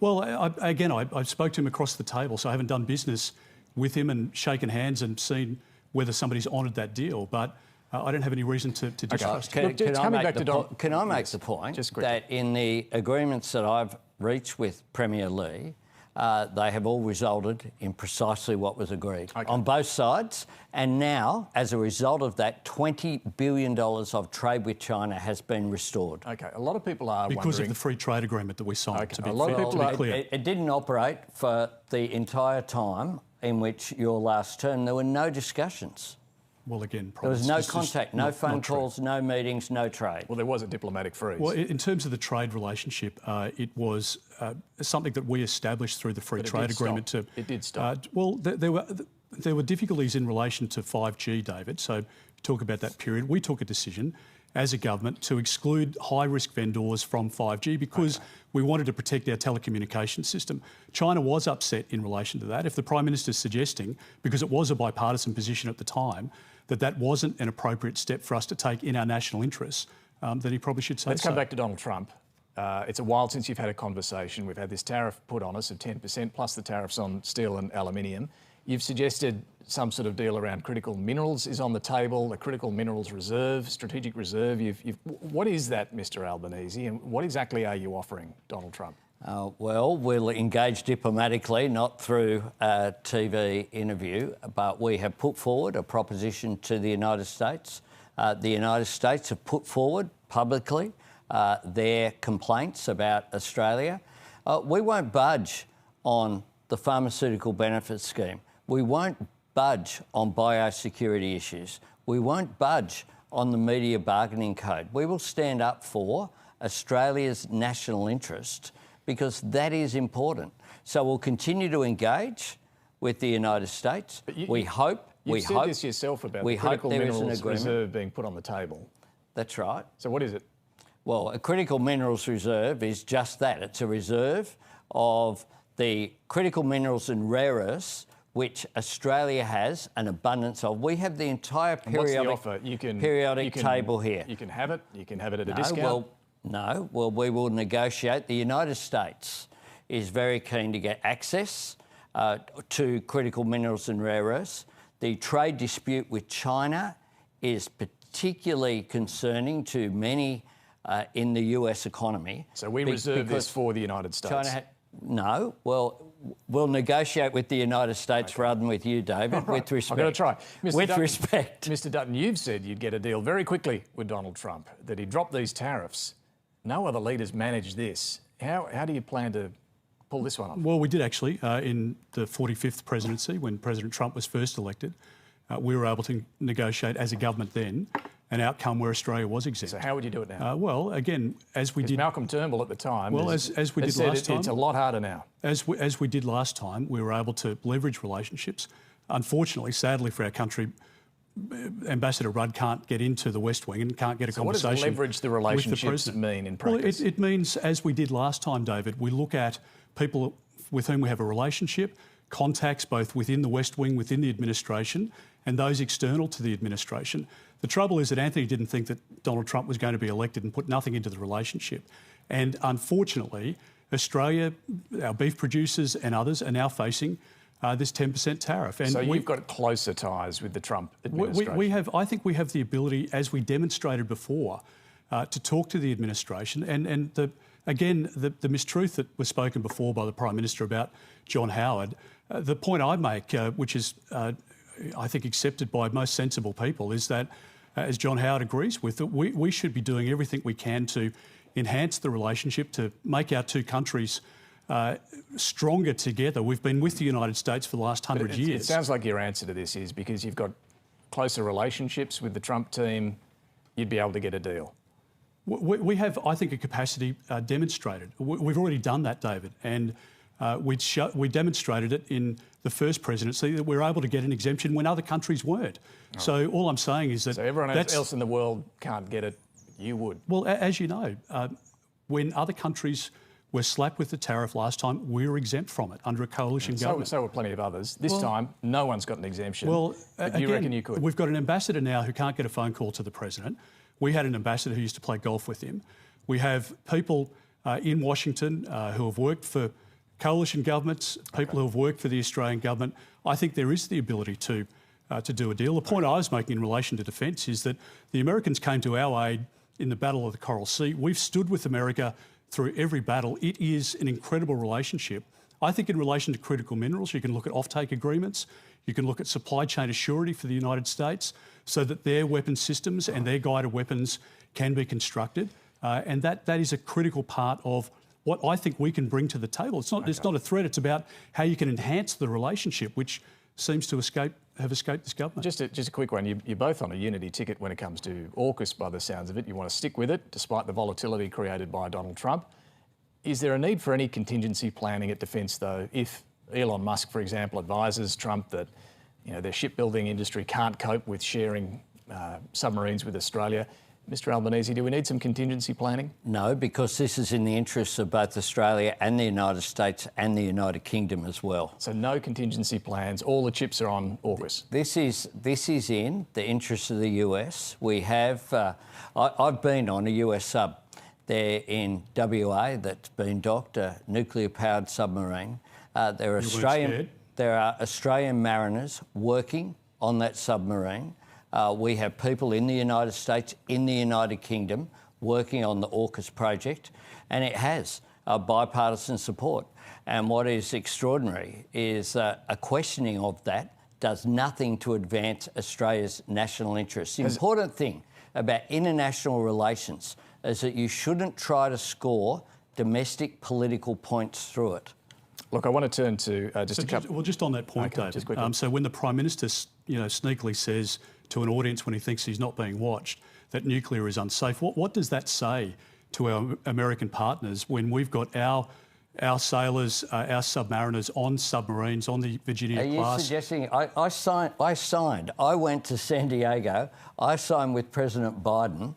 Well, I spoke to him across the table, so I haven't done business with him and shaken hands and seen whether somebody's honoured that deal, but I don't have any reason to distrust him. Can I make the point that in the agreements that I've reached with Premier Lee, they have all resulted in precisely what was agreed on both sides. And now, as a result of that, $20 billion of trade with China has been restored. Okay, a lot of people are wondering... Because of the free trade agreement that we signed, to be clear. It didn't operate for the entire time in which your last term. There were no discussions. Well, again, there was no contact, no phone calls, no meetings, no trade. Well, there was a diplomatic freeze. Well, in terms of the trade relationship, it was something that we established through the free trade agreement. It did stop. Well, there were difficulties in relation to 5G, David. So talk about that period. We took a decision as a government to exclude high-risk vendors from 5G because we wanted to protect our telecommunications system. China was upset in relation to that. If the Prime Minister's suggesting, because it was a bipartisan position at the time, that wasn't an appropriate step for us to take in our national interests, then he probably should say so. Let's come back to Donald Trump. It's a while since you've had a conversation. We've had this tariff put on us of 10% plus the tariffs on steel and aluminium. You've suggested some sort of deal around critical minerals is on the table, a critical minerals reserve, strategic reserve. What is that, Mr Albanese, and what exactly are you offering Donald Trump? Well, we'll engage diplomatically, not through a TV interview, but we have put forward a proposition to the United States. The United States have put forward publicly their complaints about Australia. We won't budge on the pharmaceutical benefits scheme. We won't budge on biosecurity issues. We won't budge on the media bargaining code. We will stand up for Australia's national interest because that is important. So we'll continue to engage with the United States. You said this yourself about the critical minerals reserve being put on the table. That's right. So what is it? Well, a critical minerals reserve is just that. It's a reserve of the critical minerals and rare earths which Australia has an abundance of. We have the entire periodic table here. You can have it. You can have it at a discount. Well, we will negotiate. The United States is very keen to get access to critical minerals and rare earths. The trade dispute with China is particularly concerning to many in the US economy. So we reserve this for the United States? No. Well, we'll negotiate with the United States rather than with you, David, with respect. I'm going to try. Respect. Mr Dutton, you've said you'd get a deal very quickly with Donald Trump, that he'd drop these tariffs. No other leaders managed this. How do you plan to pull this one off? Well, we did actually. In the 45th presidency, when President Trump was first elected, we were able to negotiate as a government then an outcome where Australia was exempt. So how would you do it now? Well, again, as we did... Malcolm Turnbull at the time... Well, as we did last time... It's a lot harder now. As we did last time, we were able to leverage relationships. Unfortunately, sadly for our country, Ambassador Rudd can't get into the West Wing and can't get a conversation. What does leverage the relationships mean in practice? Well, it means, as we did last time, David, we look at people with whom we have a relationship, contacts both within the West Wing, within the administration, and those external to the administration. The trouble is that Anthony didn't think that Donald Trump was going to be elected and put nothing into the relationship. And unfortunately, Australia, our beef producers and others are now facing this 10% tariff. And so you've got closer ties with the Trump administration? I think we have the ability, as we demonstrated before, to talk to the administration. And the mistruth that was spoken before by the Prime Minister about John Howard, the point I make, which is, I think, accepted by most sensible people, is that, as John Howard agrees with, that we should be doing everything we can to enhance the relationship, to make our two countries stronger together. We've been with the United States for the last 100 years. It sounds like your answer to this is because you've got closer relationships with the Trump team, you'd be able to get a deal. We have, I think, a capacity demonstrated. We've already done that, David, and we demonstrated it in the first presidency that we were able to get an exemption when other countries weren't. Oh. So all I'm saying is that... So everyone else in the world can't get it, you would? Well, as you know, when other countries were slapped with the tariff last time, we were exempt from it under a coalition government. So were plenty of others. This time, no one's got an exemption. Well, but you reckon you could? We've got an ambassador now who can't get a phone call to the president. We had an ambassador who used to play golf with him. We have people in Washington who have worked for coalition governments, people who have worked for the Australian government. I think there is the ability to do a deal. The point I was making in relation to defence is that the Americans came to our aid in the Battle of the Coral Sea. We've stood with America through every battle. It is an incredible relationship. I think in relation to critical minerals, you can look at offtake agreements, you can look at supply chain assurity for the United States so that their weapon systems and their guided weapons can be constructed. And that is a critical part of what I think we can bring to the table. It's not a threat, it's about how you can enhance the relationship, which seems to have escaped this government. Just a quick one. You're both on a unity ticket when it comes to AUKUS by the sounds of it. You want to stick with it despite the volatility created by Donald Trump. Is there a need for any contingency planning at defence, though, if Elon Musk, for example, advises Trump that their shipbuilding industry can't cope with sharing submarines with Australia? Mr Albanese, do we need some contingency planning? No, because this is in the interests of both Australia and the United States and the United Kingdom as well. So no contingency plans, all the chips are on AUKUS? This is in the interests of the US. We have, I've been on a US sub there in WA that's been docked, a nuclear-powered submarine. There are Australian mariners working on that submarine. We have people in the United States, in the United Kingdom, working on the AUKUS project, and it has bipartisan support. And what is extraordinary is a questioning of that does nothing to advance Australia's national interests. The important thing about international relations is that you shouldn't try to score domestic political points through it. Look, I want to turn to just on that point, okay, David. So when the Prime Minister, sneakily says to an audience when he thinks he's not being watched that nuclear is unsafe, what does that say to our American partners when we've got our sailors, our submariners on submarines, on the Virginia class? Are you suggesting... I went to San Diego, I signed with President Biden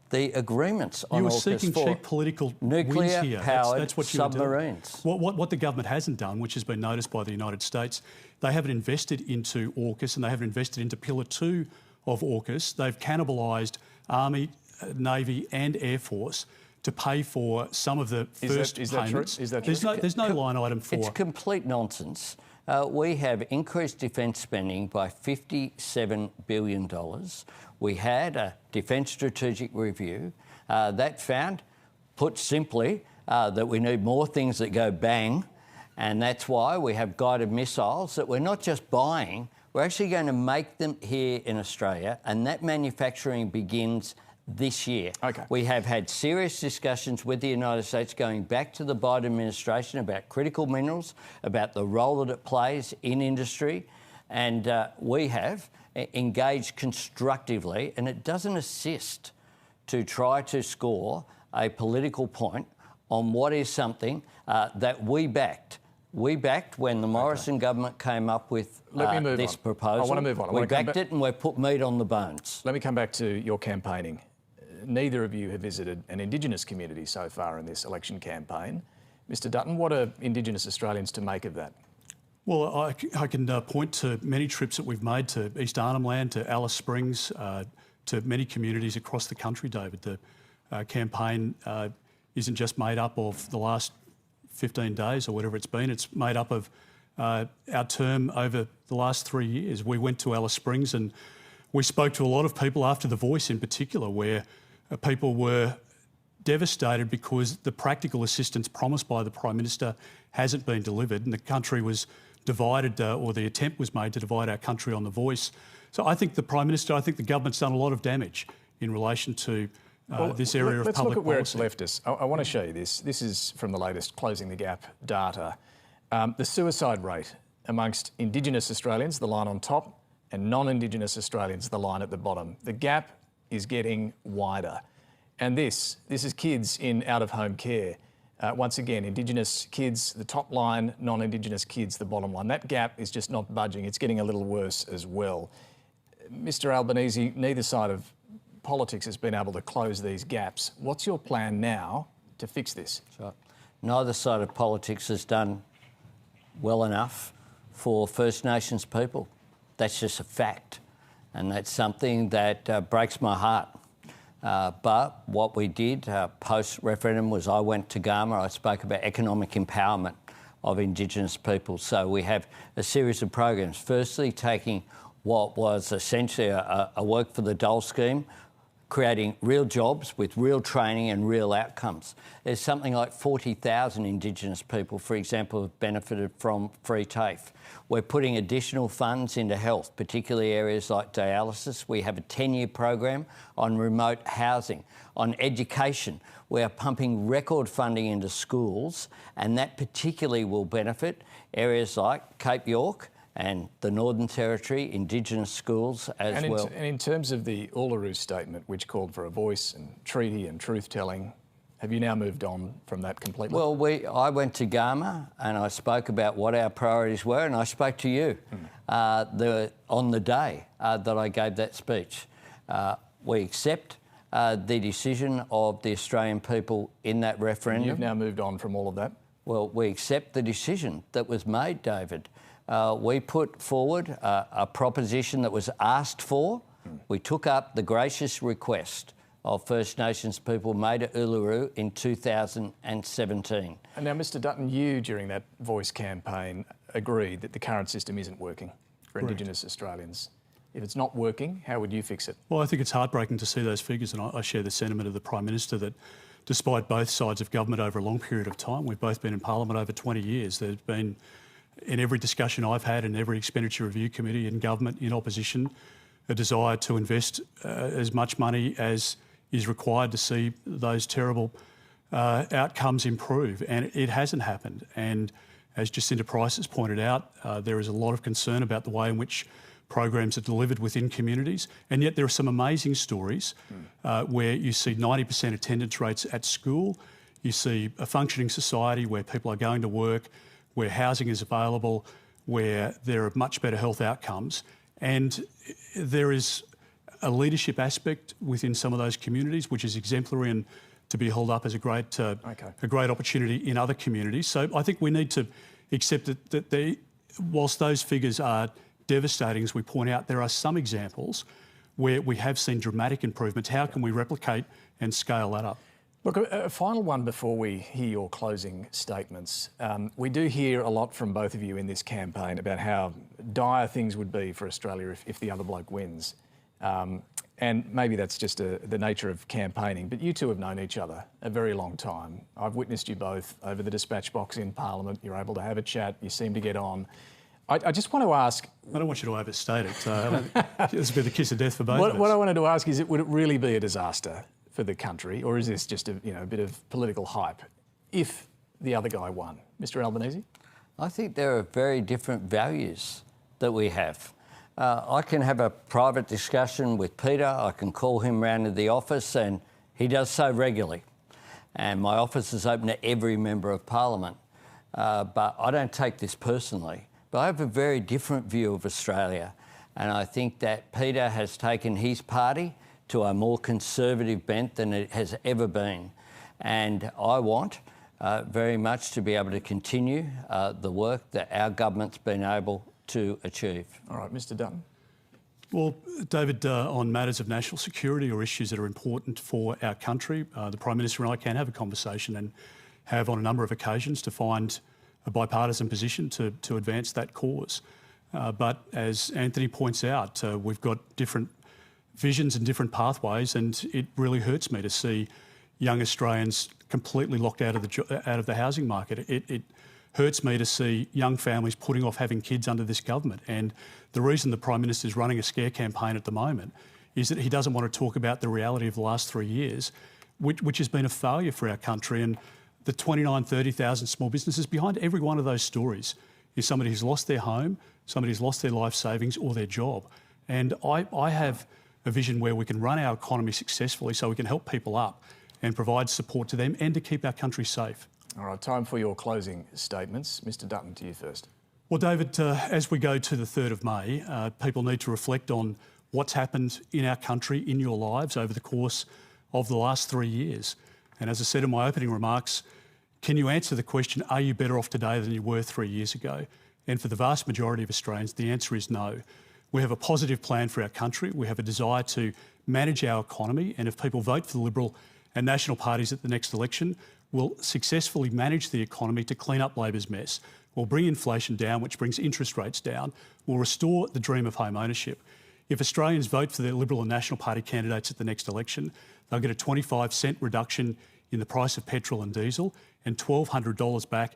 the agreements on you were AUKUS seeking for cheap political nuclear-powered that's what submarines. What the government hasn't done, which has been noticed by the United States, they haven't invested into AUKUS and they haven't invested into Pillar 2 of AUKUS. They've cannibalised Army, Navy and Air Force to pay for some of the first payments. Is that true? There's no line item for... It's complete nonsense. We have increased defence spending by $57 billion. We had a Defence Strategic Review that found, put simply, that we need more things that go bang, and that's why we have guided missiles that we're not just buying, we're actually going to make them here in Australia, and that manufacturing begins this year. Okay. We have had serious discussions with the United States going back to the Biden administration about critical minerals, about the role that it plays in industry, and we have engaged constructively, and it doesn't assist to try to score a political point on what is something that we backed. We backed when the Morrison government came up with this proposal. I want to move on. We backed it and we've put meat on the bones. Let me come back to your campaigning. Neither of you have visited an Indigenous community so far in this election campaign. Mr Dutton, what are Indigenous Australians to make of that? Well, I can point to many trips that we've made to East Arnhem Land, to Alice Springs, to many communities across the country, David. The campaign isn't just made up of the last 15 days or whatever it's been. It's made up of our term over the last 3 years. We went to Alice Springs and we spoke to a lot of people after The Voice in particular, where people were devastated because the practical assistance promised by the Prime Minister hasn't been delivered, and the country was divided, or the attempt was made to divide our country on The Voice. So I think the Prime Minister, I think the government's done a lot of damage in relation to this area of public policy. Let's look at where it's left us. I want to show you this. This is from the latest Closing the Gap data. The suicide rate amongst Indigenous Australians, the line on top, and non-Indigenous Australians, the line at the bottom. The gap is getting wider. And this is kids in out-of-home care. Once again, Indigenous kids, the top line, non-Indigenous kids, the bottom line. That gap is just not budging. It's getting a little worse as well. Mr Albanese, neither side of politics has been able to close these gaps. What's your plan now to fix this? Sure. Neither side of politics has done well enough for First Nations people. That's just a fact. And that's something that breaks my heart. But what we did post-referendum was I went to Gama, I spoke about economic empowerment of Indigenous people. So we have a series of programs. Firstly, taking what was essentially a work for the dole scheme, creating real jobs with real training and real outcomes. There's something like 40,000 Indigenous people, for example, have benefited from free TAFE. We're putting additional funds into health, particularly areas like dialysis. We have a 10-year program on remote housing. On education, we are pumping record funding into schools, and that particularly will benefit areas like Cape York and the Northern Territory, Indigenous schools as well. And in terms of the Uluru Statement, which called for a voice and treaty and truth-telling, have you now moved on from that completely? Well, I went to Gama and I spoke about what our priorities were, and I spoke to you on the day that I gave that speech. We accept the decision of the Australian people in that referendum. You've now moved on from all of that. Well, we accept the decision that was made, David. We put forward a proposition that was asked for. We took up the gracious request of First Nations people made at Uluru in 2017. And now, Mr Dutton, you, during that Voice campaign, agreed that the current system isn't working for Indigenous Australians. If it's not working, how would you fix it? Well, I think it's heartbreaking to see those figures, and I share the sentiment of the Prime Minister that despite both sides of government over a long period of time, we've both been in Parliament over 20 years, there's been, in every discussion I've had in every expenditure review committee in government, in opposition, a desire to invest as much money as is required to see those terrible outcomes improve. And it hasn't happened. And as Jacinta Price has pointed out, there is a lot of concern about the way in which programs are delivered within communities. And yet there are some amazing stories where you see 90% attendance rates at school, you see a functioning society where people are going to work, where housing is available, where there are much better health outcomes. And there is a leadership aspect within some of those communities which is exemplary and to be held up as a great opportunity in other communities. So I think we need to accept that whilst those figures are devastating, as we point out, there are some examples where we have seen dramatic improvements. How can we replicate and scale that up? Look, a final one before we hear your closing statements. We do hear a lot from both of you in this campaign about how dire things would be for Australia if the other bloke wins. And maybe that's just the nature of campaigning, but you two have known each other a very long time. I've witnessed you both over the dispatch box in Parliament. You're able to have a chat, you seem to get on. I just want to ask... I don't want you to overstate it. It's a bit of the kiss of death for both of us. What I wanted to ask is, would it really be a disaster for the country, or is this just a bit of political hype if the other guy won? Mr Albanese? I think there are very different values that we have. I can have a private discussion with Peter. I can call him round to the office, and he does so regularly. And my office is open to every member of Parliament. But I don't take this personally. But I have a very different view of Australia. And I think that Peter has taken his party to a more conservative bent than it has ever been. And I want very much to be able to continue the work that our government's been able to achieve. All right, Mr Dutton. Well, David, on matters of national security or issues that are important for our country, the Prime Minister and I can have a conversation and have on a number of occasions to find a bipartisan position to advance that cause. But as Anthony points out, we've got different visions and different pathways, and it really hurts me to see young Australians completely locked out of the housing market. It hurts me to see young families putting off having kids under this government. And the reason the Prime Minister is running a scare campaign at the moment is that he doesn't want to talk about the reality of the last 3 years, which has been a failure for our country. And the 29,000, 30,000 small businesses, behind every one of those stories is somebody who's lost their home, somebody who's lost their life savings or their job. And I have a vision where we can run our economy successfully so we can help people up and provide support to them and to keep our country safe. All right, time for your closing statements. Mr Dutton, to you first. Well, David, as we go to the 3rd of May, people need to reflect on what's happened in our country, in your lives over the course of the last 3 years. And as I said in my opening remarks, can you answer the question, are you better off today than you were 3 years ago? And for the vast majority of Australians, the answer is no. We have a positive plan for our country. We have a desire to manage our economy. And if people vote for the Liberal and National parties at the next election, we'll successfully manage the economy to clean up Labor's mess. We'll bring inflation down, which brings interest rates down. We'll restore the dream of home ownership. If Australians vote for the Liberal and National Party candidates at the next election, they'll get a 25-cent reduction in the price of petrol and diesel and $1,200 back,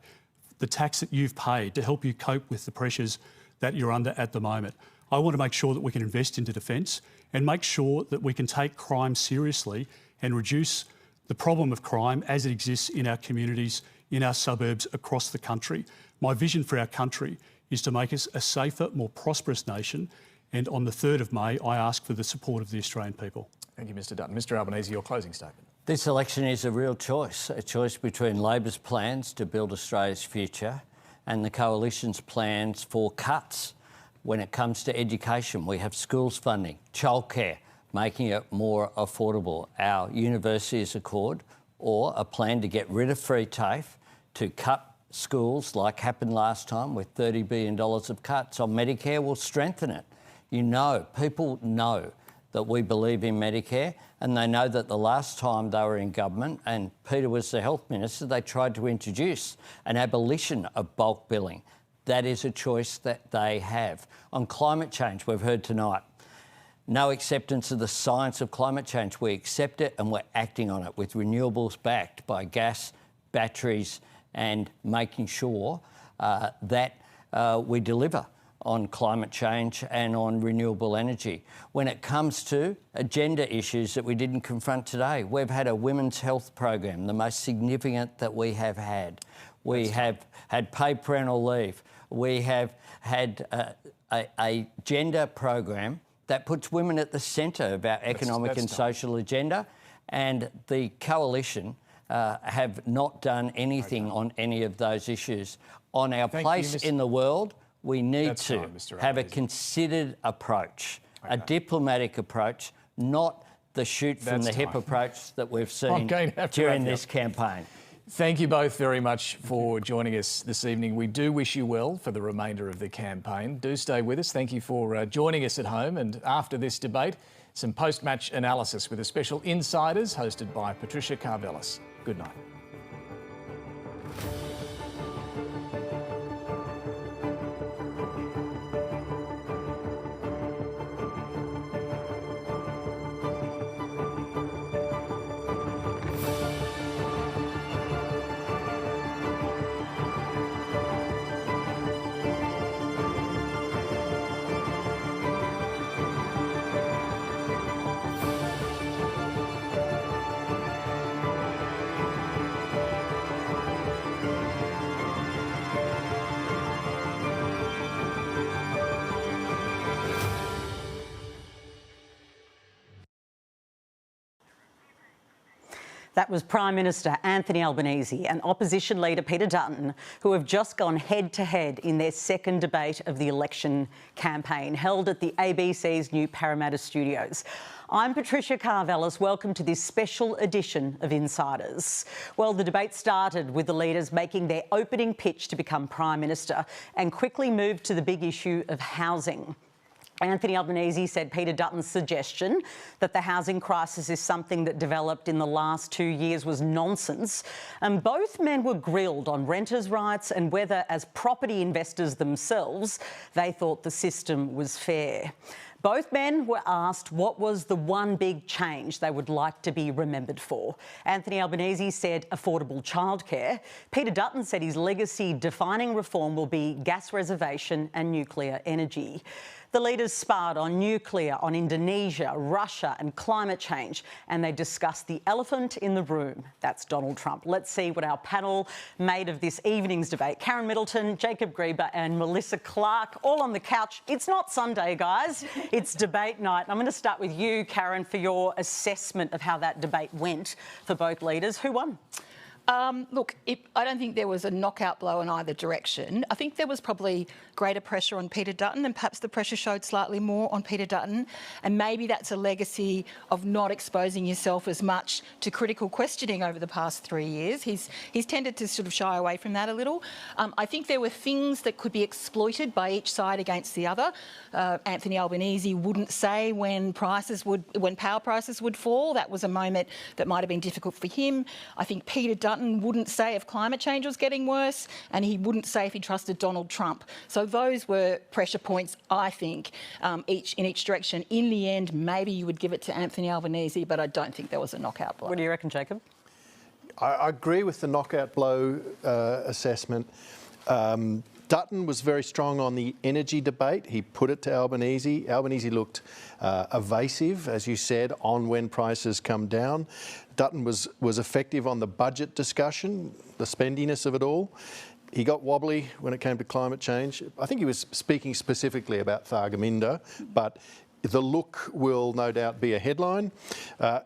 the tax that you've paid to help you cope with the pressures that you're under at the moment. I want to make sure that we can invest into defence and make sure that we can take crime seriously and reduce the problem of crime as it exists in our communities, in our suburbs across the country. My vision for our country is to make us a safer, more prosperous nation. And on the 3rd of May, I ask for the support of the Australian people. Thank you, Mr Dutton. Mr Albanese, your closing statement. This election is a real choice, a choice between Labor's plans to build Australia's future and the Coalition's plans for cuts when it comes to education. We have schools funding, childcare, making it more affordable. Our universities accord, or a plan to get rid of free TAFE, to cut schools like happened last time with $30 billion of cuts on Medicare will strengthen it. You know, people know that we believe in Medicare, and they know that the last time they were in government and Peter was the health minister, they tried to introduce an abolition of bulk billing. That is a choice that they have. On climate change, we've heard tonight, no acceptance of the science of climate change. We accept it and we're acting on it with renewables backed by gas, batteries, and making sure that we deliver on climate change and on renewable energy. When it comes to agenda issues that we didn't confront today, we've had a women's health program, the most significant that we have had. We have had paid parental leave. We have had a gender program that puts women at the centre of our economic and social agenda, and the coalition have not done anything on any of those issues. On our place in the world, we need to have a considered approach, a diplomatic approach, not the shoot from the hip approach that we've seen during this campaign. Thank you both very much for joining us this evening. We do wish you well for the remainder of the campaign. Do stay with us. Thank you for joining us at home. And after this debate, some post-match analysis with a special Insiders hosted by Patricia Karvelas. Good night. That was Prime Minister Anthony Albanese and Opposition Leader Peter Dutton, who have just gone head-to-head in their second debate of the election campaign, held at the ABC's new Parramatta studios. I'm Patricia Karvelas. Welcome to this special edition of Insiders. Well, the debate started with the leaders making their opening pitch to become Prime Minister and quickly moved to the big issue of housing. Anthony Albanese said Peter Dutton's suggestion that the housing crisis is something that developed in the last 2 years was nonsense. And both men were grilled on renters' rights and whether, as property investors themselves, they thought the system was fair. Both men were asked what was the one big change they would like to be remembered for. Anthony Albanese said affordable childcare. Peter Dutton said his legacy-defining reform will be gas reservation and nuclear energy. The leaders sparred on nuclear, on Indonesia, Russia and climate change, and they discussed the elephant in the room. That's Donald Trump. Let's see what our panel made of this evening's debate. Karen Middleton, Jacob Grieber and Melissa Clark, all on the couch. It's not Sunday, guys. It's debate night. I'm going to start with you, Karen, for your assessment of how that debate went for both leaders. Who won? Look, I don't think there was a knockout blow in either direction. I think there was probably greater pressure on Peter Dutton, and perhaps the pressure showed slightly more on Peter Dutton. And maybe that's a legacy of not exposing yourself as much to critical questioning over the past 3 years. He's tended to sort of shy away from that a little. I think there were things that could be exploited by each side against the other. Anthony Albanese wouldn't say when power prices would fall. That was a moment that might have been difficult for him. I think Peter Dutton wouldn't say if climate change was getting worse, and he wouldn't say if he trusted Donald Trump. So those were pressure points, I think, in each direction. In the end, maybe you would give it to Anthony Albanese, but I don't think there was a knockout blow. What do you reckon, Jacob? I agree with the knockout blow assessment. Dutton was very strong on the energy debate. He put it to Albanese. Albanese looked evasive, as you said, on when prices come down. Dutton was effective on the budget discussion, the spendiness of it all. He got wobbly when it came to climate change. I think he was speaking specifically about Thargomindah, but The look will no doubt be a headline.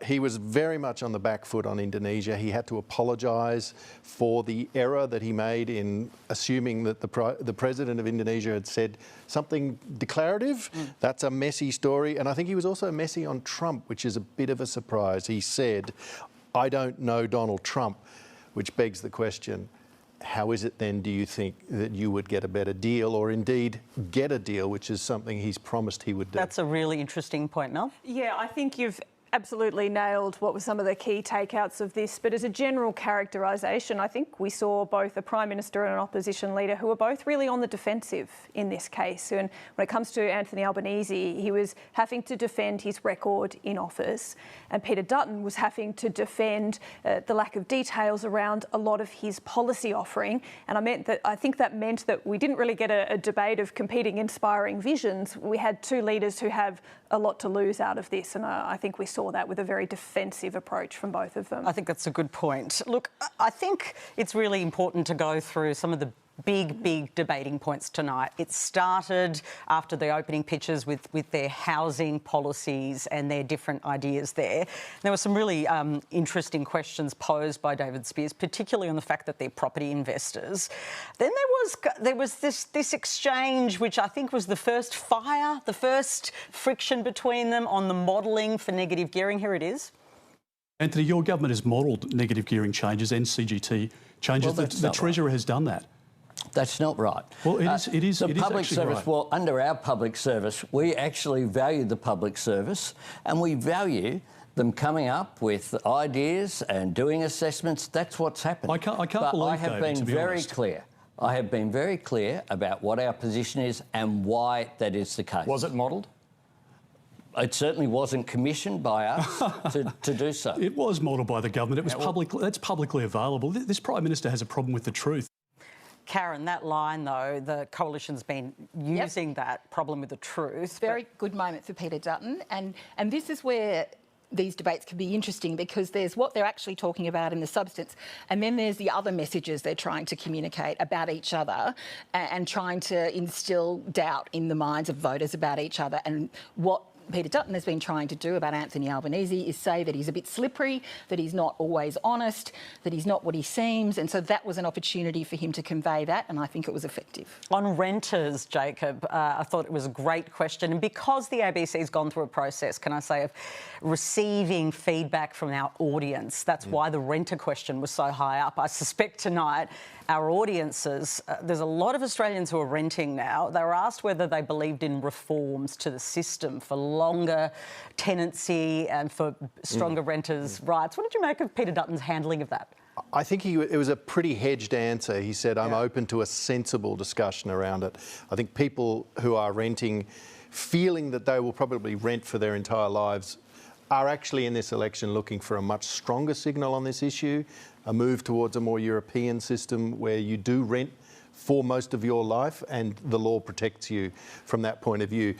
He was very much on the back foot on Indonesia. He had to apologise for the error that he made in assuming that the president of Indonesia had said something declarative. That's a messy story. And I think he was also messy on Trump, which is a bit of a surprise. He said, "I don't know Donald Trump," which begs the question, how is it then, do you think, that you would get a better deal, or indeed get a deal, which is something he's promised he would do? That's a really interesting point, Mel. Yeah, I think you've absolutely nailed what were some of the key takeouts of this. But as a general characterisation, I think we saw both a Prime Minister and an opposition leader who were both really on the defensive in this case. And when it comes to Anthony Albanese, he was having to defend his record in office, and Peter Dutton was having to defend the lack of details around a lot of his policy offering. And I think that meant that we didn't really get a debate of competing inspiring visions. We had two leaders who have a lot to lose out of this, and I think we saw that with a very defensive approach from both of them. I think that's a good point. Look, I think it's really important to go through some of the big debating points tonight. It started after the opening pitches with their housing policies and their different ideas there. There were some really interesting questions posed by David Speers, particularly on the fact that they're property investors. Then there was this exchange, which I think was the first friction between them on the modelling for negative gearing. Here it is. Anthony, your government has modelled negative gearing changes and CGT changes. Well, the Treasurer has done that. That's not right. Well, it is. The it is public actually service. right. Well, under our public service, we actually value the public service, and we value them coming up with ideas and doing assessments. That's what's happened. I can't but believe, I have David, to been be very honest. clear. I have been very clear about what our position is and why that is the case. Was it modelled? It certainly wasn't commissioned by us to do so. It was modelled by the government. It was that's publicly available. This Prime Minister has a problem with the truth. Karen, that line, though, the coalition's been using that problem with the truth. Very good moment for Peter Dutton. And this is where these debates can be interesting, because there's what they're actually talking about in the substance, and then there's the other messages they're trying to communicate about each other and trying to instill doubt in the minds of voters about each other. And what Peter Dutton has been trying to do about Anthony Albanese is say that he's a bit slippery, that he's not always honest, that he's not what he seems. And so that was an opportunity for him to convey that, and I think it was effective. On renters, Jacob, I thought it was a great question. And because the ABC's gone through a process, can I say, of receiving feedback from our audience, that's why the renter question was so high up. I suspect tonight our audiences, there's a lot of Australians who are renting now. They were asked whether they believed in reforms to the system for longer tenancy and for stronger renters' rights. What did you make of Peter Dutton's handling of that? I think it was a pretty hedged answer. He said, I'm open to a sensible discussion around it. I think people who are renting, feeling that they will probably rent for their entire lives, are actually in this election looking for a much stronger signal on this issue, a move towards a more European system where you do rent for most of your life and the law protects you from that point of view.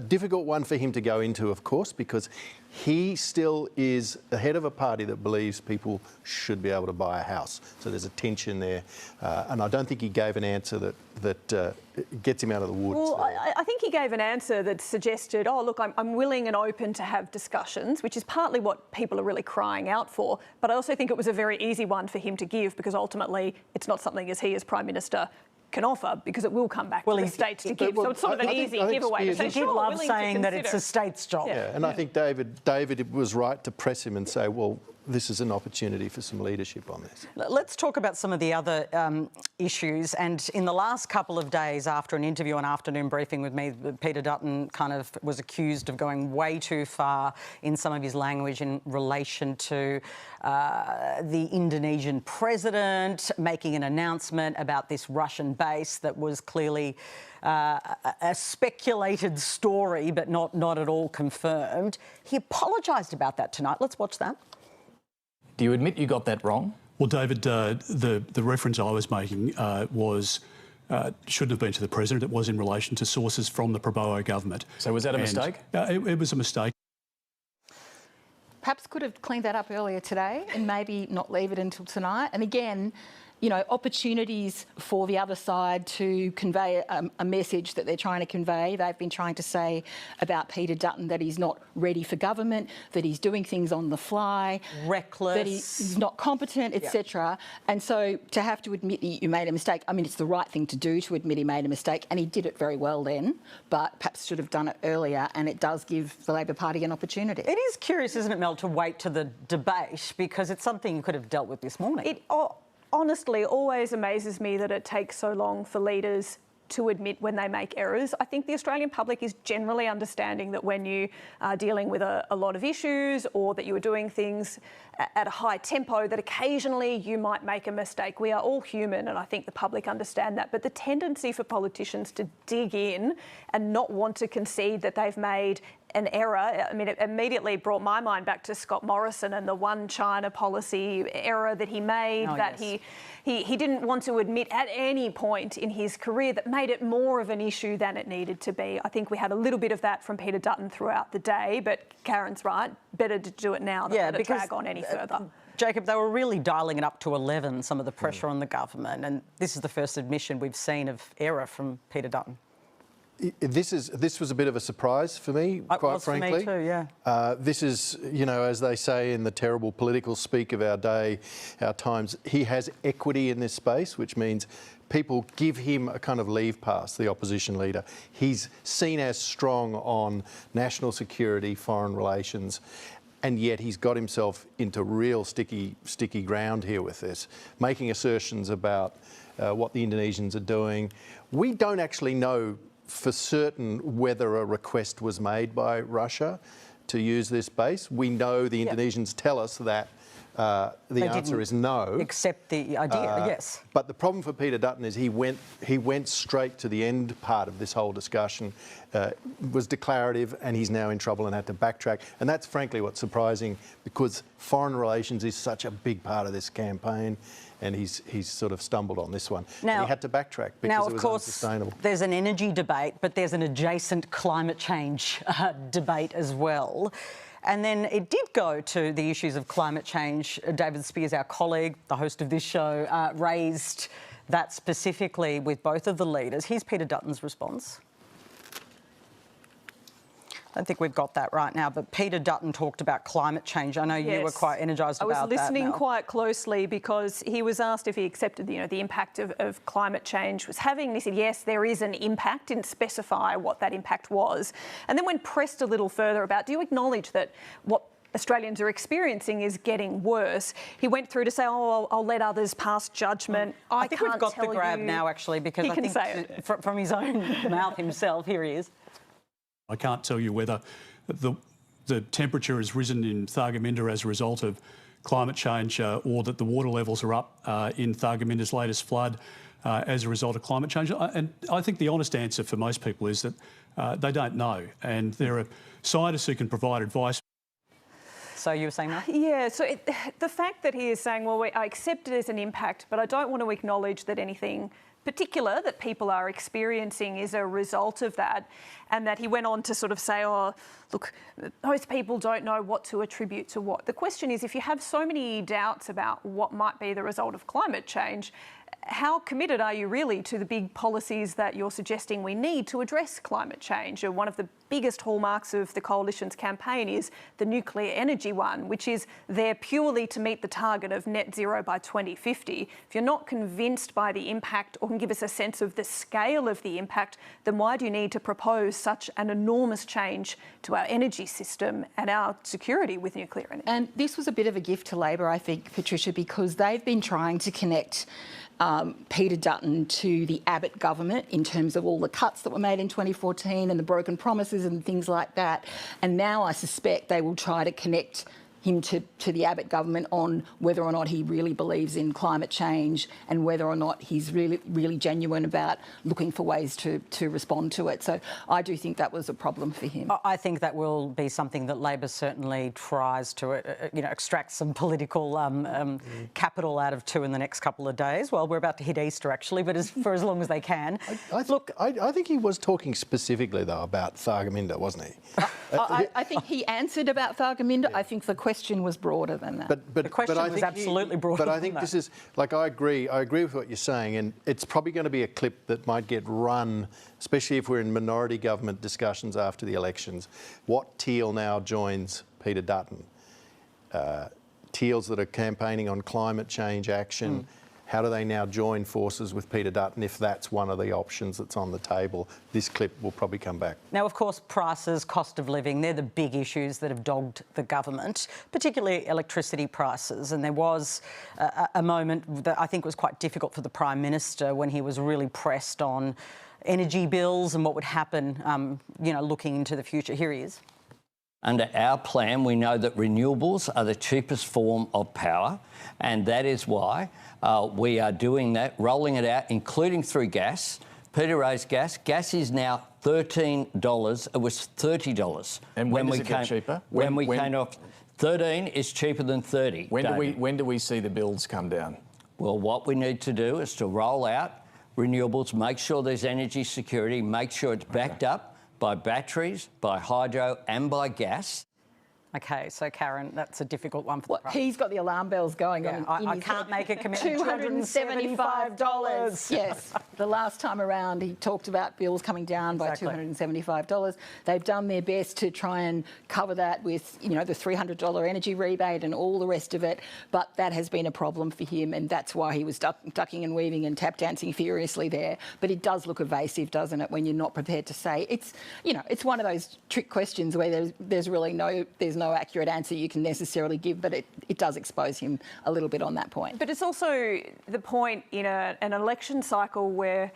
Difficult one for him to go into, of course, because he still is the head of a party that believes people should be able to buy a house. So there's a tension there. And I don't think he gave an answer that gets him out of the woods. Well, I think he gave an answer that suggested, oh, look, I'm willing and open to have discussions, which is partly what people are really crying out for. But I also think it was a very easy one for him to give, because ultimately it's not something as he as Prime Minister can offer, because it will come back to the states to give. So it's sort of an easy giveaway to say, he did love saying that it's a state's job. Yeah, and I think David was right to press him and say, well, this is an opportunity for some leadership on this. Let's talk about some of the other issues. And in the last couple of days, after an interview on Afternoon Briefing with me, Peter Dutton kind of was accused of going way too far in some of his language in relation to the Indonesian president making an announcement about this Russian base that was clearly a speculated story, but not at all confirmed. He apologised about that tonight. Let's watch that. Do you admit you got that wrong? Well, David, the reference I was making was shouldn't have been to the president. It was in relation to sources from the Prabowo government. So was that a mistake? It was a mistake. Perhaps could have cleaned that up earlier today and maybe not leave it until tonight. And again, opportunities for the other side to convey a message that they're trying to convey. They've been trying to say about Peter Dutton that he's not ready for government, that he's doing things on the fly, reckless, that he's not competent, etc. And so to have to admit you made a mistake, I mean, it's the right thing to do to admit he made a mistake, and he did it very well then, but perhaps should have done it earlier, and it does give the Labor Party an opportunity. It is curious, isn't it, Mel, to wait to the debate, because it's something you could have dealt with this morning. It honestly always amazes me that it takes so long for leaders to admit when they make errors. I think the Australian public is generally understanding that when you are dealing with a lot of issues, or that you are doing things at a high tempo, that occasionally you might make a mistake. We are all human, and I think the public understand that. But the tendency for politicians to dig in and not want to concede that they've made an error, I mean, it immediately brought my mind back to Scott Morrison and the one China policy error that he made, he didn't want to admit at any point in his career, that made it more of an issue than it needed to be. I think we had a little bit of that from Peter Dutton throughout the day, but Karen's right, better to do it now than let it drag on any further. Jacob, they were really dialling it up to 11, some of the pressure on the government, and this is the first admission we've seen of error from Peter Dutton. This was a bit of a surprise for me, quite frankly. For me too, yeah. This is, as they say in the terrible political speak of our day, our times, he has equity in this space, which means people give him a kind of leave pass, the opposition leader. He's seen as strong on national security, foreign relations, and yet he's got himself into real sticky ground here with this, making assertions about what the Indonesians are doing. We don't actually know for certain whether a request was made by Russia to use this base. We know the Indonesians tell us that the answer is no. Accept the idea, yes. But the problem for Peter Dutton is he went straight to the end part of this whole discussion, was declarative, and he's now in trouble and had to backtrack. And that's frankly what's surprising, because foreign relations is such a big part of this campaign, and he's sort of stumbled on this one. Now, and he had to backtrack because it was unsustainable. There's an energy debate, but there's an adjacent climate change debate as well. And then it did go to the issues of climate change. David Speers, our colleague, the host of this show, raised that specifically with both of the leaders. Here's Peter Dutton's response. I don't think we've got that right now, but Peter Dutton talked about climate change. I know you were quite energised about that. I was listening quite closely, because he was asked if he accepted, the impact of climate change was having. And he said, yes, there is an impact. Didn't specify what that impact was. And then when pressed a little further about, do you acknowledge that what Australians are experiencing is getting worse, he went through to say, I'll let others pass judgment. I think we've got the grab now, actually, because I think from his own mouth himself, here he is. I can't tell you whether the temperature has risen in Thargomindah as a result of climate change, or that the water levels are up in Thargomindah's latest flood as a result of climate change. And I think the honest answer for most people is that they don't know, and there are scientists who can provide advice. So you were saying that? Yeah, so the fact that he is saying, well, I accept it as an impact, but I don't want to acknowledge that anything particular that people are experiencing is a result of that, and that he went on to sort of say, oh, look, those people don't know what to attribute to what. The question is, if you have so many doubts about what might be the result of climate change, how committed are you really to the big policies that you're suggesting we need to address climate change? One of the biggest hallmarks of the Coalition's campaign is the nuclear energy one, which is there purely to meet the target of net zero by 2050. If you're not convinced by the impact or can give us a sense of the scale of the impact, then why do you need to propose such an enormous change to our energy system and our security with nuclear energy? And this was a bit of a gift to Labor, I think, Patricia, because they've been trying to connect Peter Dutton to the Abbott government in terms of all the cuts that were made in 2014 and the broken promises and things like that. And now I suspect they will try to connect him to the Abbott government on whether or not he really believes in climate change and whether or not he's really genuine about looking for ways to respond to it. So I do think that was a problem for him. I think that will be something that Labor certainly tries to extract some political capital out of too in the next couple of days. Well, we're about to hit Easter, actually, but for as long as they can. I think he was talking specifically, though, about Thargomindah, wasn't he? I think he answered about Thargomindah. I think the question was broader than that. The question was absolutely broader. But I think this is, like, I agree with what you're saying, and it's probably going to be a clip that might get run, especially if we're in minority government discussions after the elections. What Teal now joins Peter Dutton? Teals that are campaigning on climate change action, how do they now join forces with Peter Dutton if that's one of the options that's on the table? This clip will probably come back. Now, of course, prices, cost of living, they're the big issues that have dogged the government, particularly electricity prices. And there was a moment that I think was quite difficult for the Prime Minister when he was really pressed on energy bills and what would happen, looking into the future. Here he is. Under our plan, we know that renewables are the cheapest form of power, and that is why we are doing that, rolling it out, including through gas. Peter raised gas. Gas is now $13. It was $30. And when does it get cheaper? When we came off, 13 is cheaper than 30. When do we see the bills come down? Well, what we need to do is to roll out renewables, make sure there's energy security, make sure it's backed up by batteries, by hydro and by gas. OK, so Karen, that's a difficult one for the Prime. He's got the alarm bells going on. I can't make a commitment. $275. Yes. The last time around, he talked about bills coming down by $275. They've done their best to try and cover that with, the $300 energy rebate and all the rest of it. But that has been a problem for him, and that's why he was ducking and weaving and tap dancing furiously there. But it does look evasive, doesn't it, when you're not prepared to say it's, it's one of those trick questions where there's really no accurate answer you can necessarily give, but it does expose him a little bit on that point. But it's also the point in an election cycle where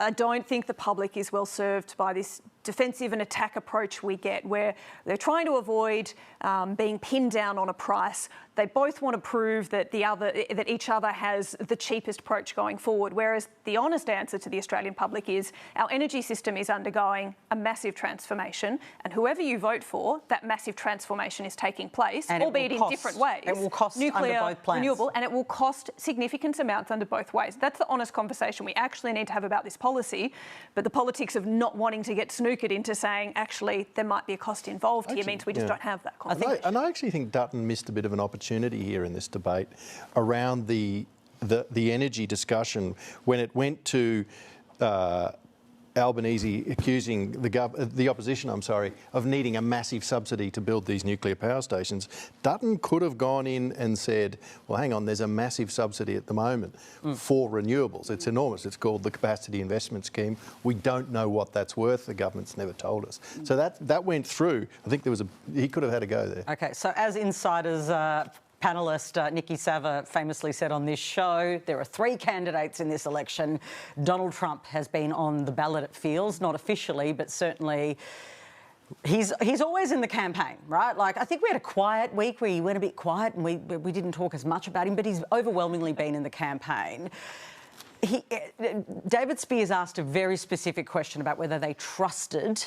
I don't think the public is well served by this defensive and attack approach we get, where they're trying to avoid being pinned down on a price. They both want to prove that each other has the cheapest approach going forward, whereas the honest answer to the Australian public is our energy system is undergoing a massive transformation, and whoever you vote for, that massive transformation is taking place, and albeit in different ways. It will cost nuclear, under both plans. renewable, and it will cost significant amounts under both ways. That's the honest conversation we actually need to have about this policy, but the politics of not wanting to get snookered into saying, actually, there might be a cost involved here means we just don't have that conversation. And I actually think Dutton missed a bit of an opportunity here in this debate around the energy discussion when it went to Albanese accusing the opposition, of needing a massive subsidy to build these nuclear power stations. Dutton could have gone in and said, well, hang on, there's a massive subsidy at the moment for renewables. It's enormous. It's called the Capacity Investment Scheme. We don't know what that's worth. The government's never told us. So that went through. I think he could have had a go there. OK, so as insiders... Panellist Nikki Sava famously said on this show, there are 3 candidates in this election. Donald Trump has been on the ballot, it feels, not officially, but certainly he's always in the campaign, right? Like, I think we had a quiet week where he went a bit quiet and we didn't talk as much about him, but he's overwhelmingly been in the campaign. David Speers asked a very specific question about whether they trusted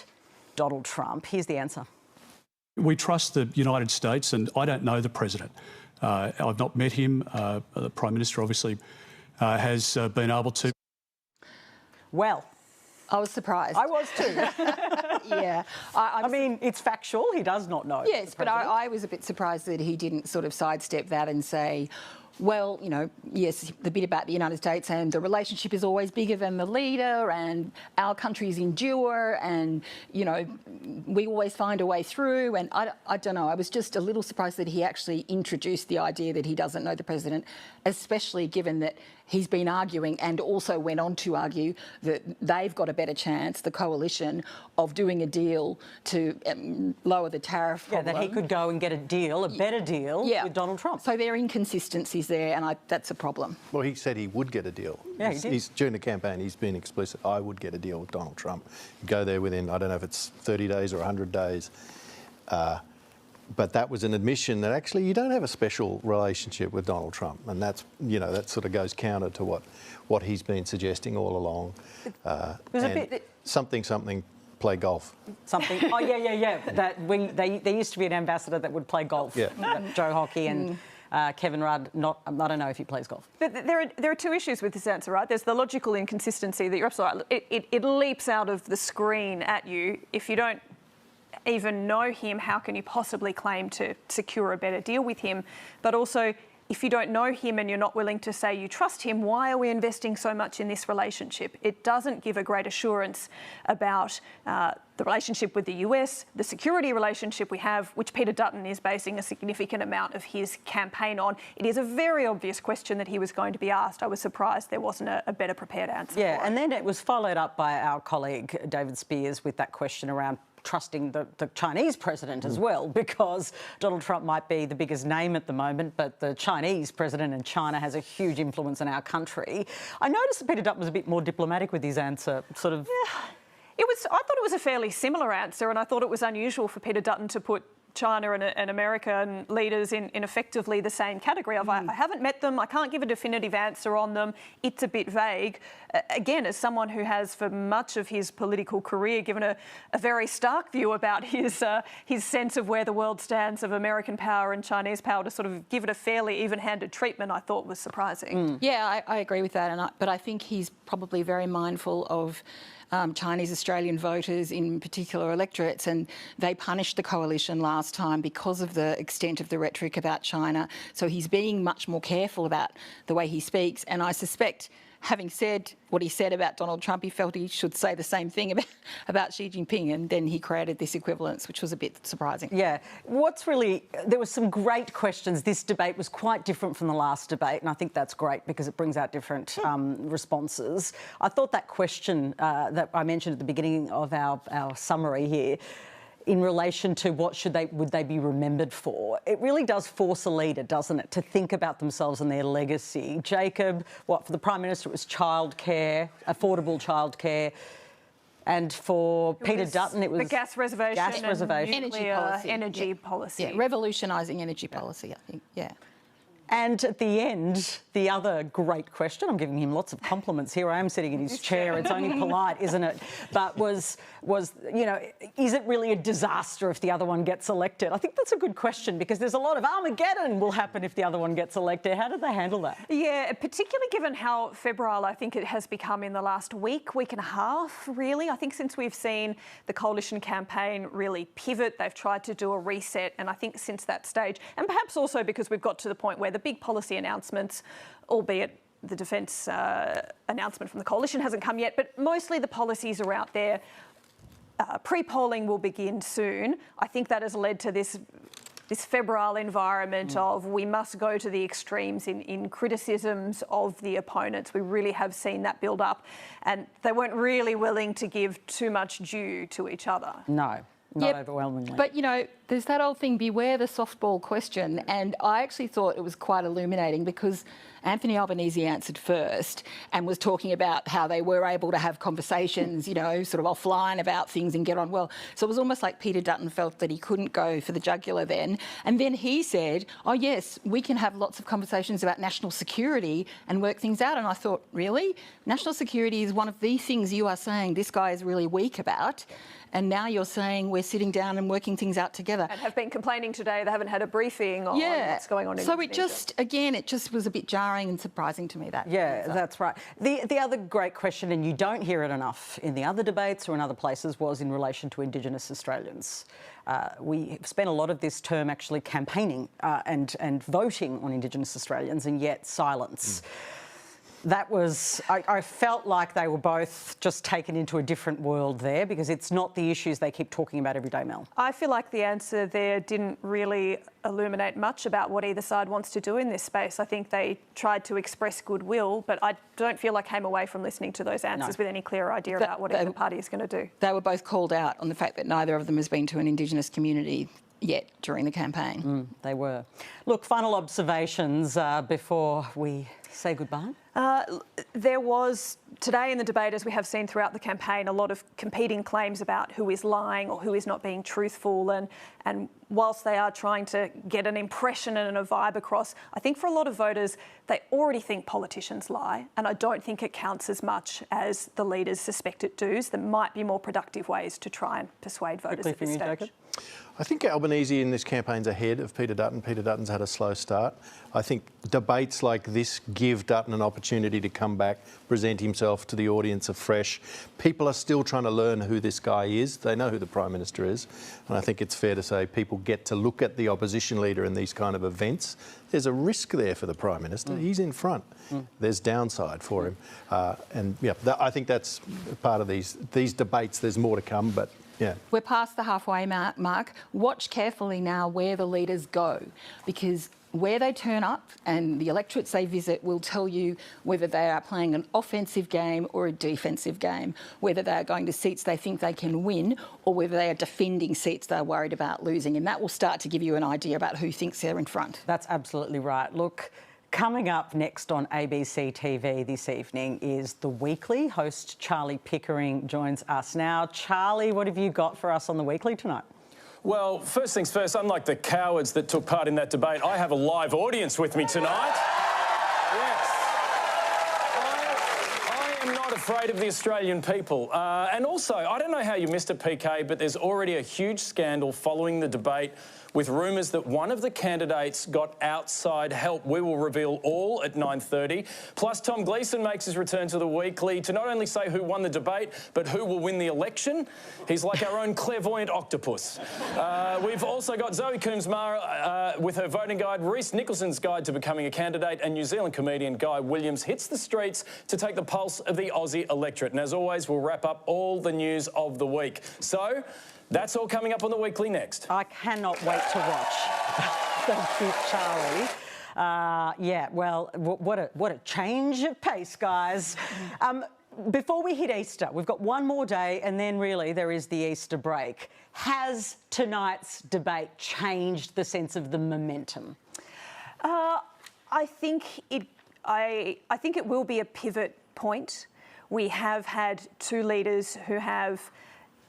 Donald Trump. Here's the answer. We trust the United States, and I don't know the president. I've not met him. The Prime Minister obviously has been able to. Well, I was surprised. I was too. Yeah. I mean, it's factual. He does not know. Yes, but I was a bit surprised that he didn't sort of sidestep that and say, well, yes, the bit about the United States and the relationship is always bigger than the leader and our countries endure and, we always find a way through. And I don't know, I was just a little surprised that he actually introduced the idea that he doesn't know the president, especially given that he's been arguing and also went on to argue that they've got a better chance, the coalition, of doing a deal to lower the tariff problem. Yeah, that he could go and get a deal, a better deal with Donald Trump. So there are inconsistencies there, and that's a problem. Well, he said he would get a deal. Yeah, he did. During the campaign, he's been explicit, I would get a deal with Donald Trump. Go there within, I don't know if it's 30 days or 100 days. But that was an admission that actually you don't have a special relationship with Donald Trump, and that's that sort of goes counter to what he's been suggesting all along. Something. Play golf. Something. Oh yeah. There used to be an ambassador that would play golf. Yeah. Joe Hockey and Kevin Rudd. I don't know if he plays golf. But there are 2 issues with this answer, right? There's the logical inconsistency that you're absolutely right. It leaps out of the screen at you if you don't even know him, how can you possibly claim to secure a better deal with him? But also, if you don't know him and you're not willing to say you trust him, why are we investing so much in this relationship? It doesn't give a great assurance about the relationship with the US, the security relationship we have, which Peter Dutton is basing a significant amount of his campaign on. It is a very obvious question that he was going to be asked. I was surprised there wasn't a better prepared answer. Yeah, and then it was followed up by our colleague David Speers with that question around trusting the Chinese president as well, because Donald Trump might be the biggest name at the moment, but the Chinese president in China has a huge influence in our country. I noticed that Peter Dutton was a bit more diplomatic with his answer, sort of... I thought it was a fairly similar answer, and I thought it was unusual for Peter Dutton to put China and American leaders in effectively the same category of I haven't met them, I can't give a definitive answer on them, it's a bit vague. Again, as someone who has for much of his political career given a very stark view about his sense of where the world stands of American power and Chinese power, to sort of give it a fairly even-handed treatment I thought was surprising. Yeah, I agree with that, but I think he's probably very mindful of Chinese Australian voters, in particular electorates, and they punished the coalition last time because of the extent of the rhetoric about China. So he's being much more careful about the way he speaks, and I suspect, having said what he said about Donald Trump, he felt he should say the same thing about Xi Jinping, and then he created this equivalence, which was a bit surprising. Yeah. There were some great questions. This debate was quite different from the last debate, and I think that's great because it brings out different responses. I thought that question that I mentioned at the beginning of our summary here, in relation to would they be remembered for? It really does force a leader, doesn't it, to think about themselves and their legacy. Jacob, for the Prime Minister it was childcare, affordable childcare, and for Peter Dutton it was the gas reservation, energy policy. Yeah, revolutionising energy policy, I think, yeah. And at the end, the other great question, I'm giving him lots of compliments here, I am sitting in his chair, it's only polite, isn't it? But was, you know, is it really a disaster if the other one gets elected? I think that's a good question because there's a lot of Armageddon will happen if the other one gets elected. How did they handle that? Yeah, particularly given how febrile I think it has become in the last week and a half, really. I think since we've seen the coalition campaign really pivot, they've tried to do a reset, and I think since that stage, and perhaps also because we've got to the point where the big policy announcements, albeit the defence announcement from the coalition hasn't come yet, but mostly the policies are out there. Pre-polling will begin soon. I think that has led to this febrile environment of we must go to the extremes in criticisms of the opponents. We really have seen that build up, and they weren't really willing to give too much due to each other. No. Not overwhelmingly. But, you know, there's that old thing, beware the softball question. And I actually thought it was quite illuminating because Anthony Albanese answered first and was talking about how they were able to have conversations, you know, sort of offline about things and get on well. So it was almost like Peter Dutton felt that he couldn't go for the jugular then. And then he said, oh, yes, we can have lots of conversations about national security and work things out. And I thought, really? National security is one of the things you are saying this guy is really weak about. And now you're saying we're sitting down and working things out together. And have been complaining today they haven't had a briefing on what's going on in Indonesia. So it just was a bit jarring and surprising to me, that. Yeah, that's right. The other great question, and you don't hear it enough in the other debates or in other places, was in relation to Indigenous Australians. We spent a lot of this term actually campaigning and voting on Indigenous Australians, and yet silence. That was, I felt like they were both just taken into a different world there because it's not the issues they keep talking about every day, Mel. I feel like the answer there didn't really illuminate much about what either side wants to do in this space. I think they tried to express goodwill, but I don't feel I came away from listening to those answers with any clearer idea about what either party is going to do. They were both called out on the fact that neither of them has been to an Indigenous community yet during the campaign. They were. Look, final observations before we say goodbye? There was, today in the debate, as we have seen throughout the campaign, a lot of competing claims about who is lying or who is not being truthful. And whilst they are trying to get an impression and a vibe across, I think for a lot of voters, they already think politicians lie. And I don't think it counts as much as the leaders suspect it does. There might be more productive ways to try and persuade voters at this stage. I think Albanese in this campaign's ahead of Peter Dutton. Peter Dutton's had a slow start. I think debates like this give Dutton an opportunity to come back, present himself to the audience afresh. People are still trying to learn who this guy is. They know who the Prime Minister is. And I think it's fair to say people get to look at the opposition leader in these kind of events. There's a risk there for the Prime Minister. He's in front. There's downside for him. And yeah, I think that's part of these debates. There's more to come, but yeah. We're past the halfway mark. Watch carefully now where the leaders go, because where they turn up and the electorates they visit will tell you whether they are playing an offensive game or a defensive game, whether they are going to seats they think they can win or whether they are defending seats they're worried about losing. And that will start to give you an idea about who thinks they're in front. That's absolutely right. Look, coming up next on ABC TV this evening is The Weekly. Host Charlie Pickering joins us now. Charlie, what have you got for us on The Weekly tonight? Well, first things first, unlike the cowards that took part in that debate, I have a live audience with me tonight. Yes. I am not afraid of the Australian people. And also, I don't know how you missed it, PK, but there's already a huge scandal following the debate with rumours that one of the candidates got outside help. We will reveal all at 9:30. Plus, Tom Gleeson makes his return to The Weekly to not only say who won the debate, but who will win the election. He's like our own clairvoyant octopus. We've also got Zoe Coombs-Mara with her voting guide, Reece Nicholson's guide to becoming a candidate, and New Zealand comedian Guy Williams hits the streets to take the pulse of the Aussie electorate. And as always, we'll wrap up all the news of the week. So, that's all coming up on The Weekly next. I cannot wait to watch. Thank you, Charlie. Yeah, well, what a change of pace, guys. Before we hit Easter, we've got one more day and then really there is the Easter break. Has tonight's debate changed the sense of the momentum? I think it will be a pivot point. We have had two leaders who have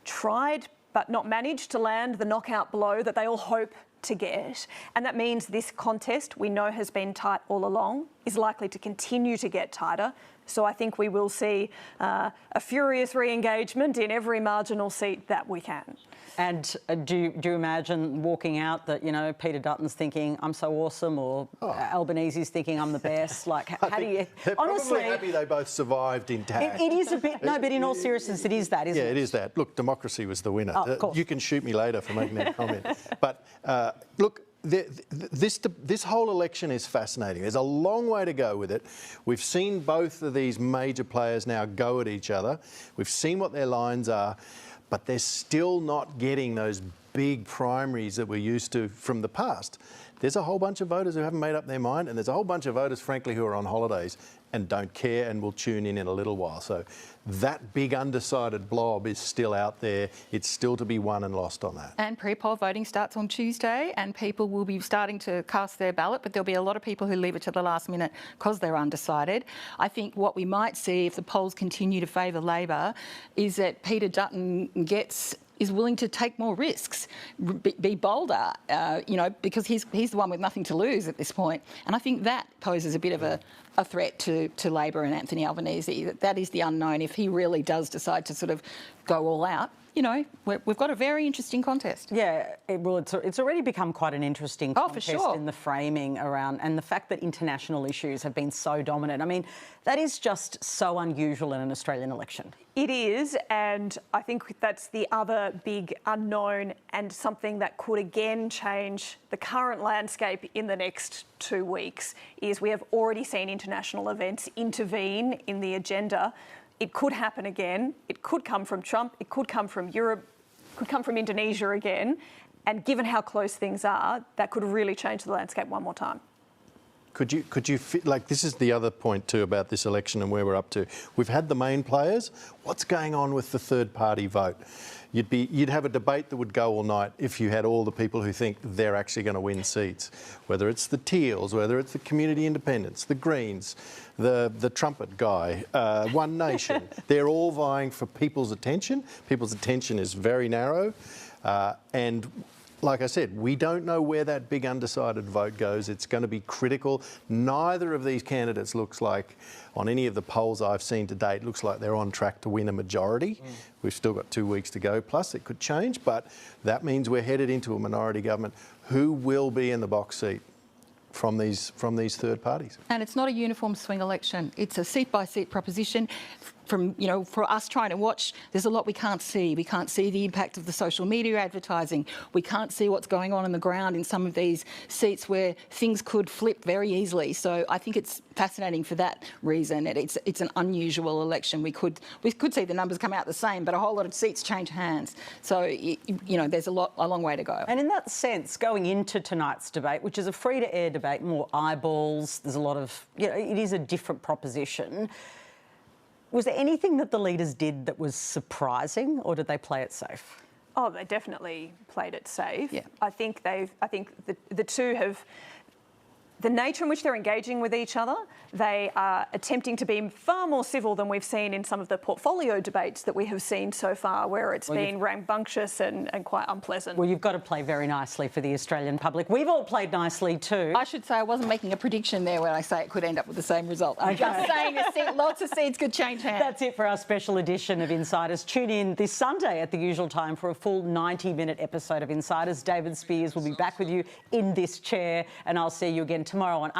tried but not managed to land the knockout blow that they all hope to get. And that means this contest, we know has been tight all along, is likely to continue to get tighter. So I think we will see a furious re-engagement in every marginal seat that we can. And do you imagine walking out that, you know, Peter Dutton's thinking, I'm so awesome, or Albanese's thinking, I'm the best? Like, how do you... They're honestly, probably happy they both survived intact. It is a bit... No, but in all seriousness, it is that, isn't it? Yeah, it is that. Look, democracy was the winner. Oh, of course. You can shoot me later for making that comment. But, look, this whole election is fascinating. There's a long way to go with it. We've seen both of these major players now go at each other. We've seen what their lines are, but they're still not getting those big primaries that we're used to from the past. There's a whole bunch of voters who haven't made up their mind, and there's a whole bunch of voters, frankly, who are on holidays and don't care and will tune in a little while. So that big undecided blob is still out there. It's still to be won and lost on that. And pre-poll voting starts on Tuesday and people will be starting to cast their ballot, but there'll be a lot of people who leave it to the last minute because they're undecided. I think what we might see if the polls continue to favour Labor is that Peter Dutton is willing to take more risks, be bolder, you know, because he's the one with nothing to lose at this point. And I think that poses a bit of a threat to Labor and Anthony Albanese. That is the unknown. If he really does decide to sort of go all out, you know, we've got a very interesting contest. Yeah, it's already become quite an interesting contest in the framing around, and the fact that international issues have been so dominant. I mean, that is just so unusual in an Australian election. It is, and I think that's the other big unknown and something that could again change the current landscape in the next 2 weeks, is we have already seen international events intervene in the agenda. It could happen again. It could come from Trump. It could come from Europe. It could come from Indonesia again. And given how close things are, that could really change the landscape one more time. Could you like, this is the other point too about this election and where we're up to. We've had the main players. What's going on with the third party vote? You'd have a debate that would go all night if you had all the people who think they're actually going to win seats, whether it's the Teals, whether it's the Community Independents, the Greens, the trumpet guy, One Nation. They're all vying for people's attention. People's attention is very narrow, and like I said, we don't know where that big undecided vote goes. It's going to be critical. Neither of these candidates looks like, on any of the polls I've seen to date, looks like they're on track to win a majority. We've still got 2 weeks to go, plus it could change, but that means we're headed into a minority government. Who will be in the box seat from these third parties? And it's not a uniform swing election. It's a seat-by-seat proposition. From, you know, for us trying to watch, there's a lot we can't see. We can't see the impact of the social media advertising. We can't see what's going on the ground in some of these seats where things could flip very easily. So I think it's fascinating for that reason. It's an unusual election. We could see the numbers come out the same, but a whole lot of seats change hands. So, you know, there's a long way to go. And in that sense, going into tonight's debate, which is a free-to-air debate, more eyeballs, there's a lot of, you know, it is a different proposition. Was there anything that the leaders did that was surprising, or did they play it safe? Oh, they definitely played it safe. Yeah. I think the two have. The nature in which they're engaging with each other, they are attempting to be far more civil than we've seen in some of the portfolio debates that we have seen so far, where it's been rambunctious and quite unpleasant. Well, you've got to play very nicely for the Australian public. We've all played nicely too. I should say I wasn't making a prediction there when I say it could end up with the same result. I'm just saying lots of seats could change hands. That's it for our special edition of Insiders. Tune in this Sunday at the usual time for a full 90-minute episode of Insiders. David Speers will be back with you in this chair, and I'll see you again tomorrow on